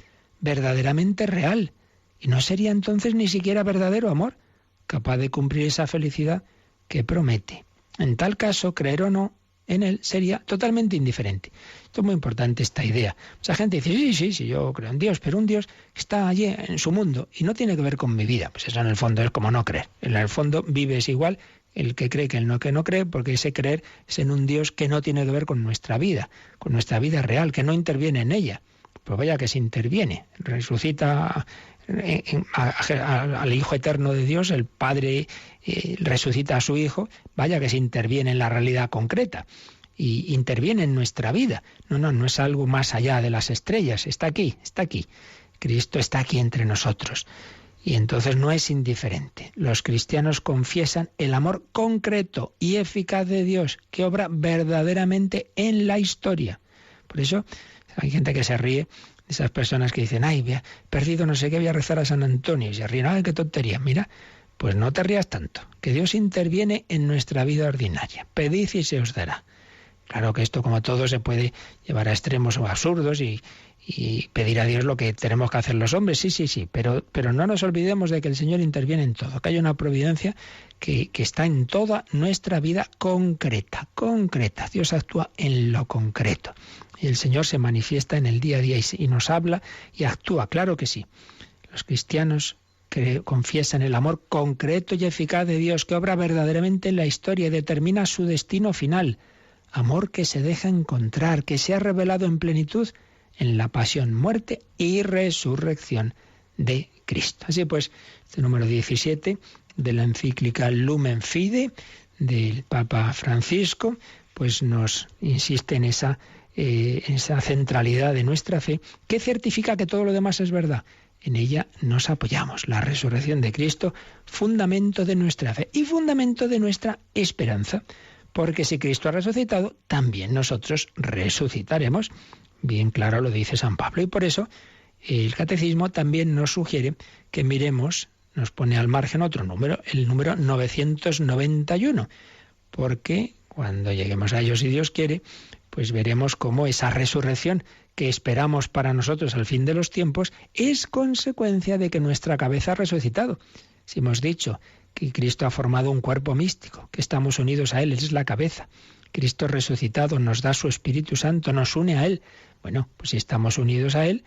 verdaderamente real, y no sería entonces ni siquiera verdadero amor, capaz de cumplir esa felicidad que promete. En tal caso, creer o no en él sería totalmente indiferente. Esto es muy importante, esta idea. Mucha gente dice, sí, yo creo en Dios, pero un Dios que está allí en su mundo y no tiene que ver con mi vida. Pues eso en el fondo es como no creer. En el fondo vives igual el que cree que el no que no cree, porque ese creer es en un Dios que no tiene que ver con nuestra vida real, que no interviene en ella. Pues vaya que se interviene. Resucita al Hijo Eterno de Dios, el Padre resucita a su Hijo, vaya que se interviene en la realidad concreta y interviene en nuestra vida. No es algo más allá de las estrellas, está aquí. Cristo está aquí entre nosotros y entonces no es indiferente. Los cristianos confiesan el amor concreto y eficaz de Dios que obra verdaderamente en la historia. Por eso hay gente que se ríe de esas personas que dicen, ay, he perdido no sé qué, voy a rezar a San Antonio, y se ríen, ay, qué tontería. Mira, pues no te rías tanto, que Dios interviene en nuestra vida ordinaria. Pedid y se os dará. Claro que esto, como todo, se puede llevar a extremos o absurdos y pedir a Dios lo que tenemos que hacer los hombres, sí, pero no nos olvidemos de que el Señor interviene en todo, que hay una providencia que está en toda nuestra vida concreta. Dios actúa en lo concreto. Y el Señor se manifiesta en el día a día y nos habla y actúa, claro que sí. Los cristianos que confiesan el amor concreto y eficaz de Dios que obra verdaderamente en la historia y determina su destino final. Amor que se deja encontrar, que se ha revelado en plenitud en la pasión, muerte y resurrección de Cristo. Así pues, este número 17 de la encíclica Lumen Fide del Papa Francisco, pues nos insiste en esa centralidad de nuestra fe, que certifica que todo lo demás es verdad. En ella nos apoyamos. La resurrección de Cristo, fundamento de nuestra fe y fundamento de nuestra esperanza. Porque si Cristo ha resucitado, también nosotros resucitaremos. Bien claro lo dice San Pablo. Y por eso el Catecismo también nos sugiere que miremos, nos pone al margen otro número, el número 991. Porque cuando lleguemos a ello, si Dios quiere, pues veremos cómo esa resurrección que esperamos para nosotros al fin de los tiempos es consecuencia de que nuestra cabeza ha resucitado. Si hemos dicho que Cristo ha formado un cuerpo místico, que estamos unidos a Él, Él es la cabeza. Cristo resucitado nos da su Espíritu Santo, nos une a Él. Bueno, pues si estamos unidos a Él,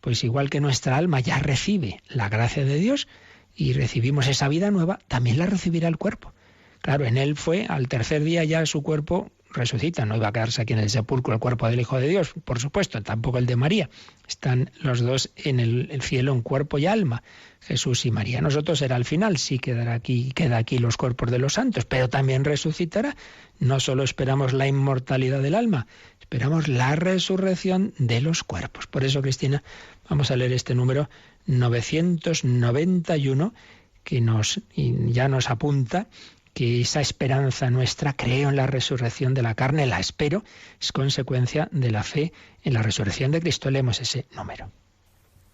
pues igual que nuestra alma ya recibe la gracia de Dios y recibimos esa vida nueva, también la recibirá el cuerpo. Claro, en Él fue, al tercer día ya su cuerpo resucita, no iba a quedarse aquí en el sepulcro el cuerpo del Hijo de Dios, por supuesto, tampoco el de María. Están los dos en el cielo en cuerpo y alma, Jesús y María. Nosotros será al final, sí queda aquí los cuerpos de los santos, pero también resucitará. No solo esperamos la inmortalidad del alma, esperamos la resurrección de los cuerpos. Por eso, Cristina, vamos a leer este número 991 que ya nos apunta que esa esperanza nuestra, creo en la resurrección de la carne, la espero, es consecuencia de la fe en la resurrección de Cristo. Leemos ese número.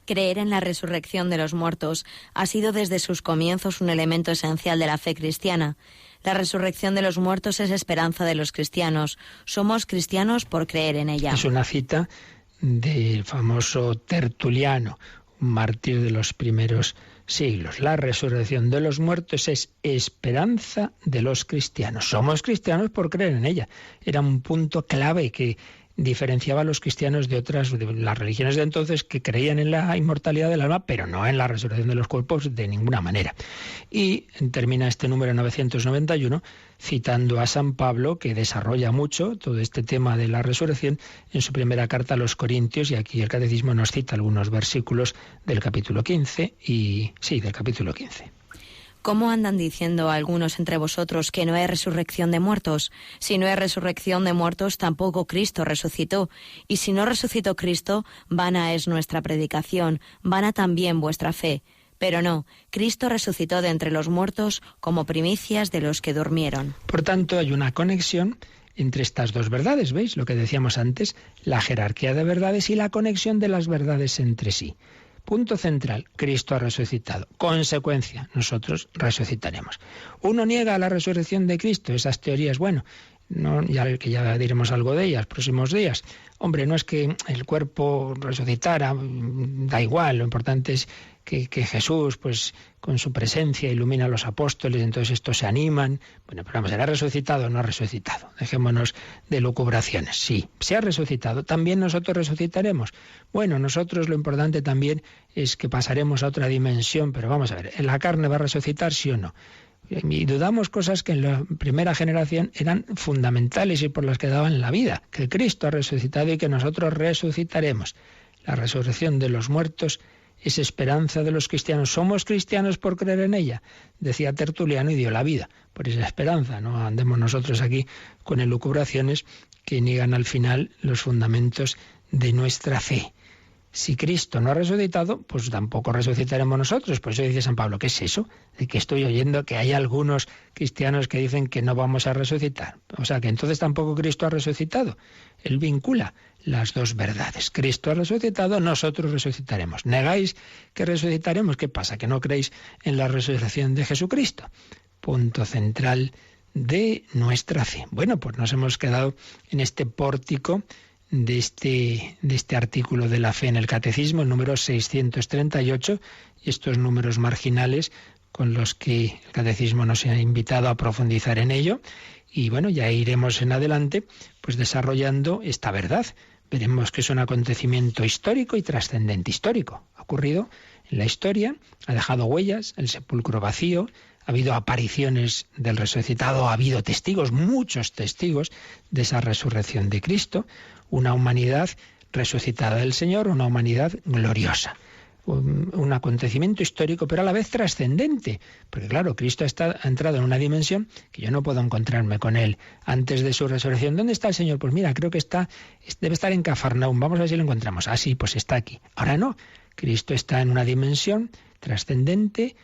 Creer en la resurrección de los muertos ha sido desde sus comienzos un elemento esencial de la fe cristiana. La resurrección de los muertos es esperanza de los cristianos. Somos cristianos por creer en ella. Es una cita del famoso Tertuliano, un mártir de los primeros siglos. La resurrección de los muertos es esperanza de los cristianos. Somos cristianos por creer en ella. Era un punto clave que diferenciaba a los cristianos de las religiones de entonces que creían en la inmortalidad del alma, pero no en la resurrección de los cuerpos de ninguna manera. Y termina este número 991 citando a San Pablo, que desarrolla mucho todo este tema de la resurrección en su primera carta a los Corintios, y aquí el Catecismo nos cita algunos versículos del capítulo 15, del capítulo 15. ¿Cómo andan diciendo algunos entre vosotros que no hay resurrección de muertos? Si no hay resurrección de muertos, tampoco Cristo resucitó. Y si no resucitó Cristo, vana es nuestra predicación, vana también vuestra fe. Pero no, Cristo resucitó de entre los muertos como primicias de los que durmieron. Por tanto, hay una conexión entre estas dos verdades, ¿veis? Lo que decíamos antes, la jerarquía de verdades y la conexión de las verdades entre sí. Punto central, Cristo ha resucitado. Consecuencia, nosotros resucitaremos. Uno niega la resurrección de Cristo, esas teorías, ya diremos algo de ellas próximos días. Hombre, no es que el cuerpo resucitara, da igual, lo importante es que Jesús, pues con su presencia ilumina a los apóstoles, entonces estos se animan. Bueno, pero vamos, ¿será resucitado o no ha resucitado? Dejémonos de lucubraciones. Sí, se ha resucitado. ¿También nosotros resucitaremos? Bueno, nosotros lo importante también es que pasaremos a otra dimensión, pero vamos a ver, ¿en la carne va a resucitar, sí o no? Y dudamos cosas que en la primera generación eran fundamentales y por las que daban la vida, que Cristo ha resucitado y que nosotros resucitaremos. La resurrección de los muertos es esperanza de los cristianos. Somos cristianos por creer en ella, decía Tertuliano, y dio la vida por esa esperanza. No andemos nosotros aquí con elucubraciones que niegan al final los fundamentos de nuestra fe. Si Cristo no ha resucitado, pues tampoco resucitaremos nosotros. Por eso dice San Pablo, ¿qué es eso? De que estoy oyendo que hay algunos cristianos que dicen que no vamos a resucitar. O sea, que entonces tampoco Cristo ha resucitado. Él vincula las dos verdades. Cristo ha resucitado, nosotros resucitaremos. ¿Negáis que resucitaremos? ¿Qué pasa? ¿Que no creéis en la resurrección de Jesucristo? Punto central de nuestra fe. Bueno, pues nos hemos quedado en este pórtico de este artículo de la fe en el Catecismo, el número 638, y estos números marginales con los que el Catecismo nos ha invitado a profundizar en ello. Y bueno, ya iremos en adelante pues desarrollando esta verdad. Veremos que es un acontecimiento histórico y trascendente. Histórico. Ha ocurrido en la historia, ha dejado huellas, el sepulcro vacío, ha habido apariciones del resucitado, ha habido testigos, muchos testigos de esa resurrección de Cristo, una humanidad resucitada del Señor, una humanidad gloriosa. Un acontecimiento histórico, pero a la vez trascendente, porque claro, Cristo ha entrado en una dimensión que yo no puedo encontrarme con Él antes de su resurrección. ¿Dónde está el Señor? Pues mira, creo que debe estar en Cafarnaúm, vamos a ver si lo encontramos. Ah, sí, pues está aquí. Ahora no, Cristo está en una dimensión trascendente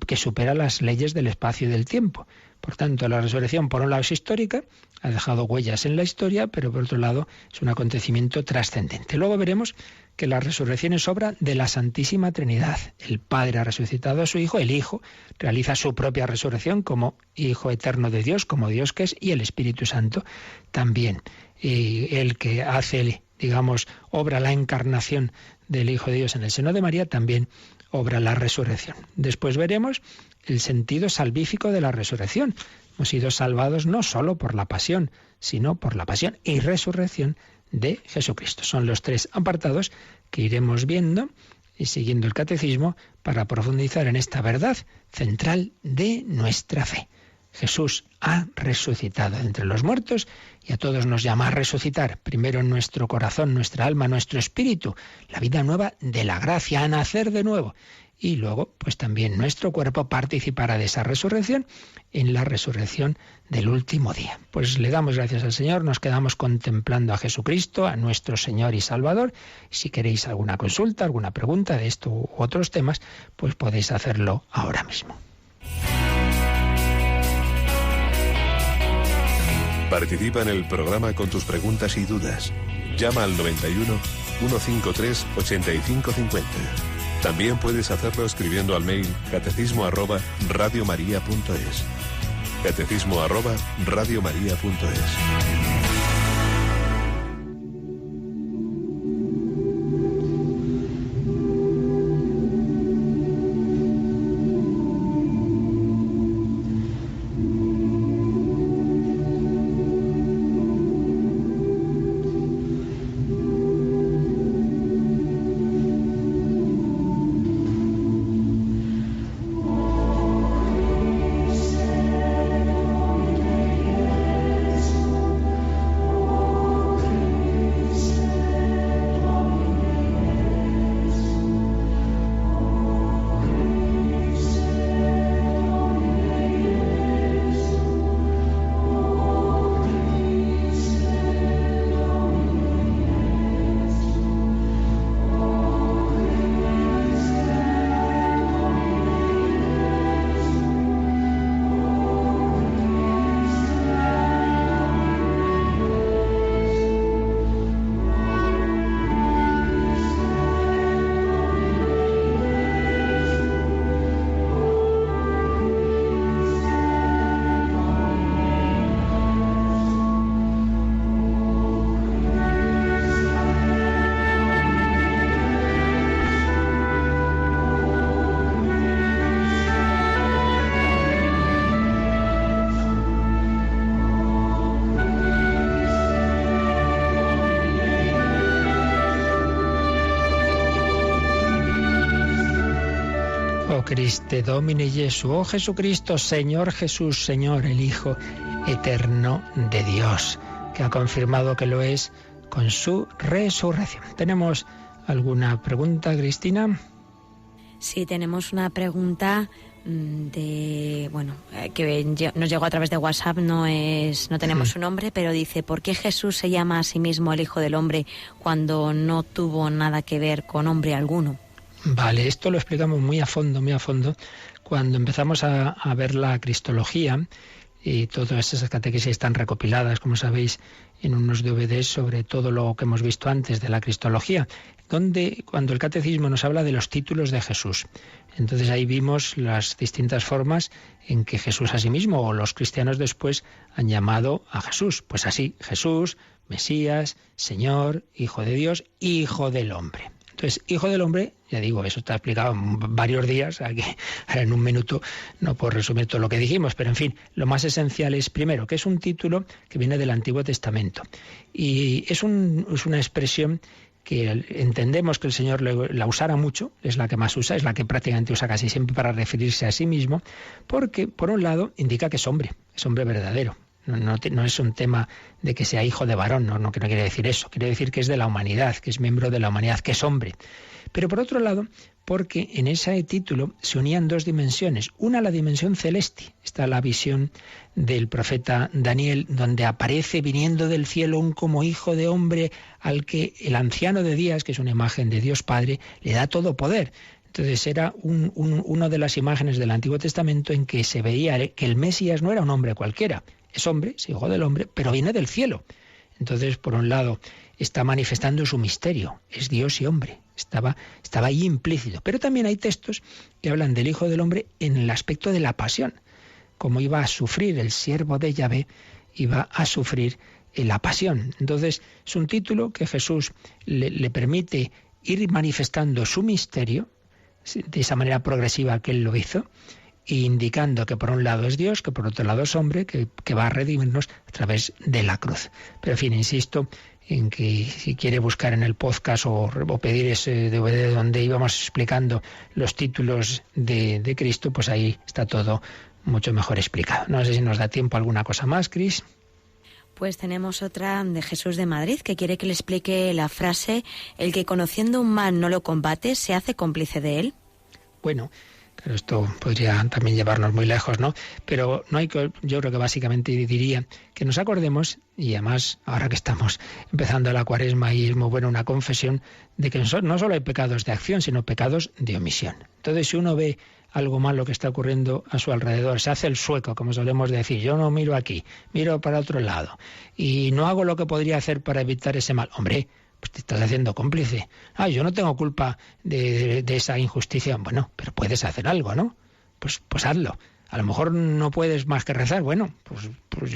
que supera las leyes del espacio y del tiempo. Por tanto, la resurrección, por un lado, es histórica, ha dejado huellas en la historia, pero por otro lado es un acontecimiento trascendente. Luego veremos que la resurrección es obra de la Santísima Trinidad. El Padre ha resucitado a su Hijo, el Hijo realiza su propia resurrección como Hijo eterno de Dios, como Dios que es, y el Espíritu Santo también. Y el que hace, obra la encarnación del Hijo de Dios en el seno de María, también obra la resurrección. Después veremos el sentido salvífico de la resurrección. Hemos sido salvados no solo por la pasión, sino por la pasión y resurrección de Jesucristo. Son los 3 apartados que iremos viendo y siguiendo el catecismo para profundizar en esta verdad central de nuestra fe. Jesús ha resucitado entre los muertos y a todos nos llama a resucitar, primero en nuestro corazón, nuestra alma, nuestro espíritu, la vida nueva de la gracia, a nacer de nuevo. Y luego, pues también nuestro cuerpo participará de esa resurrección en la resurrección del último día. Pues le damos gracias al Señor, nos quedamos contemplando a Jesucristo, a nuestro Señor y Salvador. Si queréis alguna consulta, alguna pregunta de esto u otros temas, pues podéis hacerlo ahora mismo. Participa en el programa con tus preguntas y dudas. Llama al 91 153 8550. También puedes hacerlo escribiendo al mail catecismo@radiomaria.es. catecismo@radiomaria.es. Christe Domine Jesu, oh Jesucristo, Señor Jesús, Señor, el Hijo eterno de Dios, que ha confirmado que lo es con su resurrección. ¿Tenemos alguna pregunta, Cristina? Sí, tenemos una pregunta que nos llegó a través de WhatsApp, no tenemos su nombre, pero dice: ¿por qué Jesús se llama a sí mismo el Hijo del Hombre cuando no tuvo nada que ver con hombre alguno? Vale, esto lo explicamos muy a fondo, cuando empezamos a ver la cristología, y todas esas catequesis están recopiladas, como sabéis, en unos DVDs sobre todo lo que hemos visto antes de la cristología, donde cuando el catecismo nos habla de los títulos de Jesús. Entonces ahí vimos las distintas formas en que Jesús a sí mismo o los cristianos después han llamado a Jesús. Pues así, Jesús, Mesías, Señor, Hijo de Dios, Hijo del Hombre. Entonces, Hijo del Hombre, ya digo, eso está explicado en varios días, ahora en un minuto no puedo resumir todo lo que dijimos, pero en fin, lo más esencial es, primero, que es un título que viene del Antiguo Testamento. Y es una expresión que entendemos que el Señor la usara mucho, es la que más usa, es la que prácticamente usa casi siempre para referirse a sí mismo, porque, por un lado, indica que es hombre verdadero. No es un tema de que sea hijo de varón, no quiere decir eso. Quiere decir que es de la humanidad, que es miembro de la humanidad, que es hombre. Pero por otro lado, porque en ese título se unían dos dimensiones. Una, la dimensión celeste. Está la visión del profeta Daniel, donde aparece viniendo del cielo un como hijo de hombre al que el anciano de días, que es una imagen de Dios Padre, le da todo poder. Entonces era una de las imágenes del Antiguo Testamento en que se veía que el Mesías no era un hombre cualquiera. Es hombre, es hijo del hombre, pero viene del cielo. Entonces, por un lado, está manifestando su misterio. Es Dios y hombre. Estaba ahí implícito. Pero también hay textos que hablan del Hijo del Hombre en el aspecto de la pasión. Como iba a sufrir el siervo de Yahvé, iba a sufrir la pasión. Entonces, es un título que Jesús le permite ir manifestando su misterio de esa manera progresiva que él lo hizo, indicando que por un lado es Dios, que por otro lado es hombre, que va a redimirnos a través de la cruz. Pero en fin, insisto en que si quiere buscar en el podcast o pedir ese DVD donde íbamos explicando los títulos de Cristo, pues ahí está todo mucho mejor explicado. No sé si nos da tiempo a alguna cosa más, Cris. Pues tenemos otra de Jesús de Madrid, que quiere que le explique la frase: el que conociendo un mal no lo combate, ¿se hace cómplice de él? Bueno, pero esto podría también llevarnos muy lejos, ¿no? Pero no hay que, yo creo que básicamente diría que nos acordemos, y además ahora que estamos empezando la Cuaresma y es muy buena una confesión, de que no solo hay pecados de acción, sino pecados de omisión. Entonces, si uno ve algo malo que está ocurriendo a su alrededor, se hace el sueco, como solemos decir, yo no miro aquí, miro para otro lado, y no hago lo que podría hacer para evitar ese mal. Hombre, pues te estás haciendo cómplice. Yo no tengo culpa de esa injusticia. Bueno, pero puedes hacer algo, ¿no? Pues hazlo. A lo mejor no puedes más que rezar, bueno, pues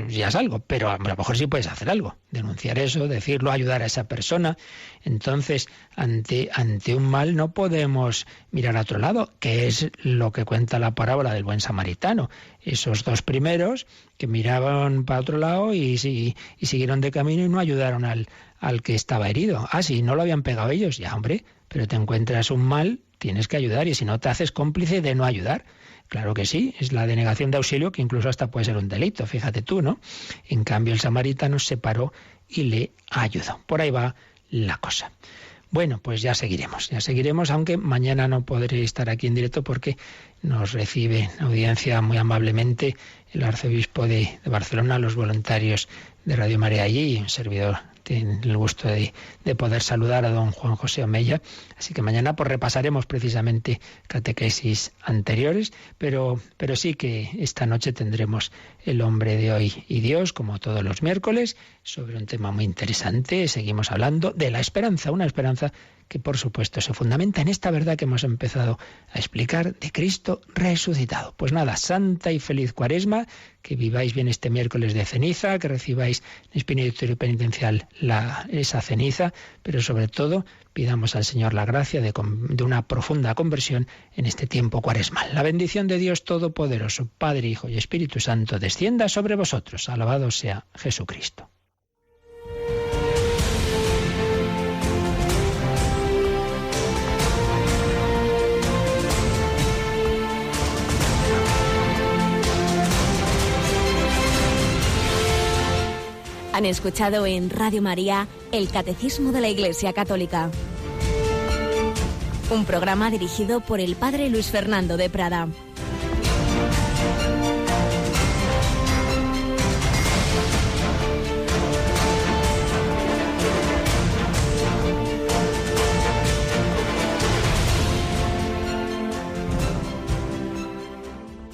ya es algo, pero a lo mejor sí puedes hacer algo, denunciar eso, decirlo, ayudar a esa persona. Entonces, ante un mal no podemos mirar a otro lado, que es lo que cuenta la parábola del buen samaritano. Esos dos primeros que miraban para otro lado y siguieron de camino y no ayudaron al que estaba herido. Sí, no lo habían pegado ellos, ya hombre, pero te encuentras un mal, tienes que ayudar, y si no te haces cómplice de no ayudar. Claro que sí, es la denegación de auxilio, que incluso hasta puede ser un delito, fíjate tú, ¿no? En cambio, el samaritano se paró y le ayudó. Por ahí va la cosa. Bueno, pues ya seguiremos, aunque mañana no podré estar aquí en directo porque nos recibe audiencia muy amablemente el arzobispo de Barcelona, los voluntarios de Radio María allí, y un servidor tiene el gusto de poder saludar a don Juan José Omeya. Así que mañana pues repasaremos precisamente catequesis anteriores, pero sí que esta noche tendremos El hombre de hoy y Dios, como todos los miércoles, sobre un tema muy interesante. Seguimos hablando de la esperanza, una esperanza que por supuesto se fundamenta en esta verdad que hemos empezado a explicar de Cristo resucitado. Pues nada, santa y feliz Cuaresma, que viváis bien este miércoles de ceniza, que recibáis en espíritu penitencial esa ceniza, pero sobre todo pidamos al Señor la gracia de una profunda conversión en este tiempo cuaresmal. La bendición de Dios Todopoderoso, Padre, Hijo y Espíritu Santo, descienda sobre vosotros. Alabado sea Jesucristo. Han escuchado en Radio María el Catecismo de la Iglesia Católica, un programa dirigido por el Padre Luis Fernando de Prada.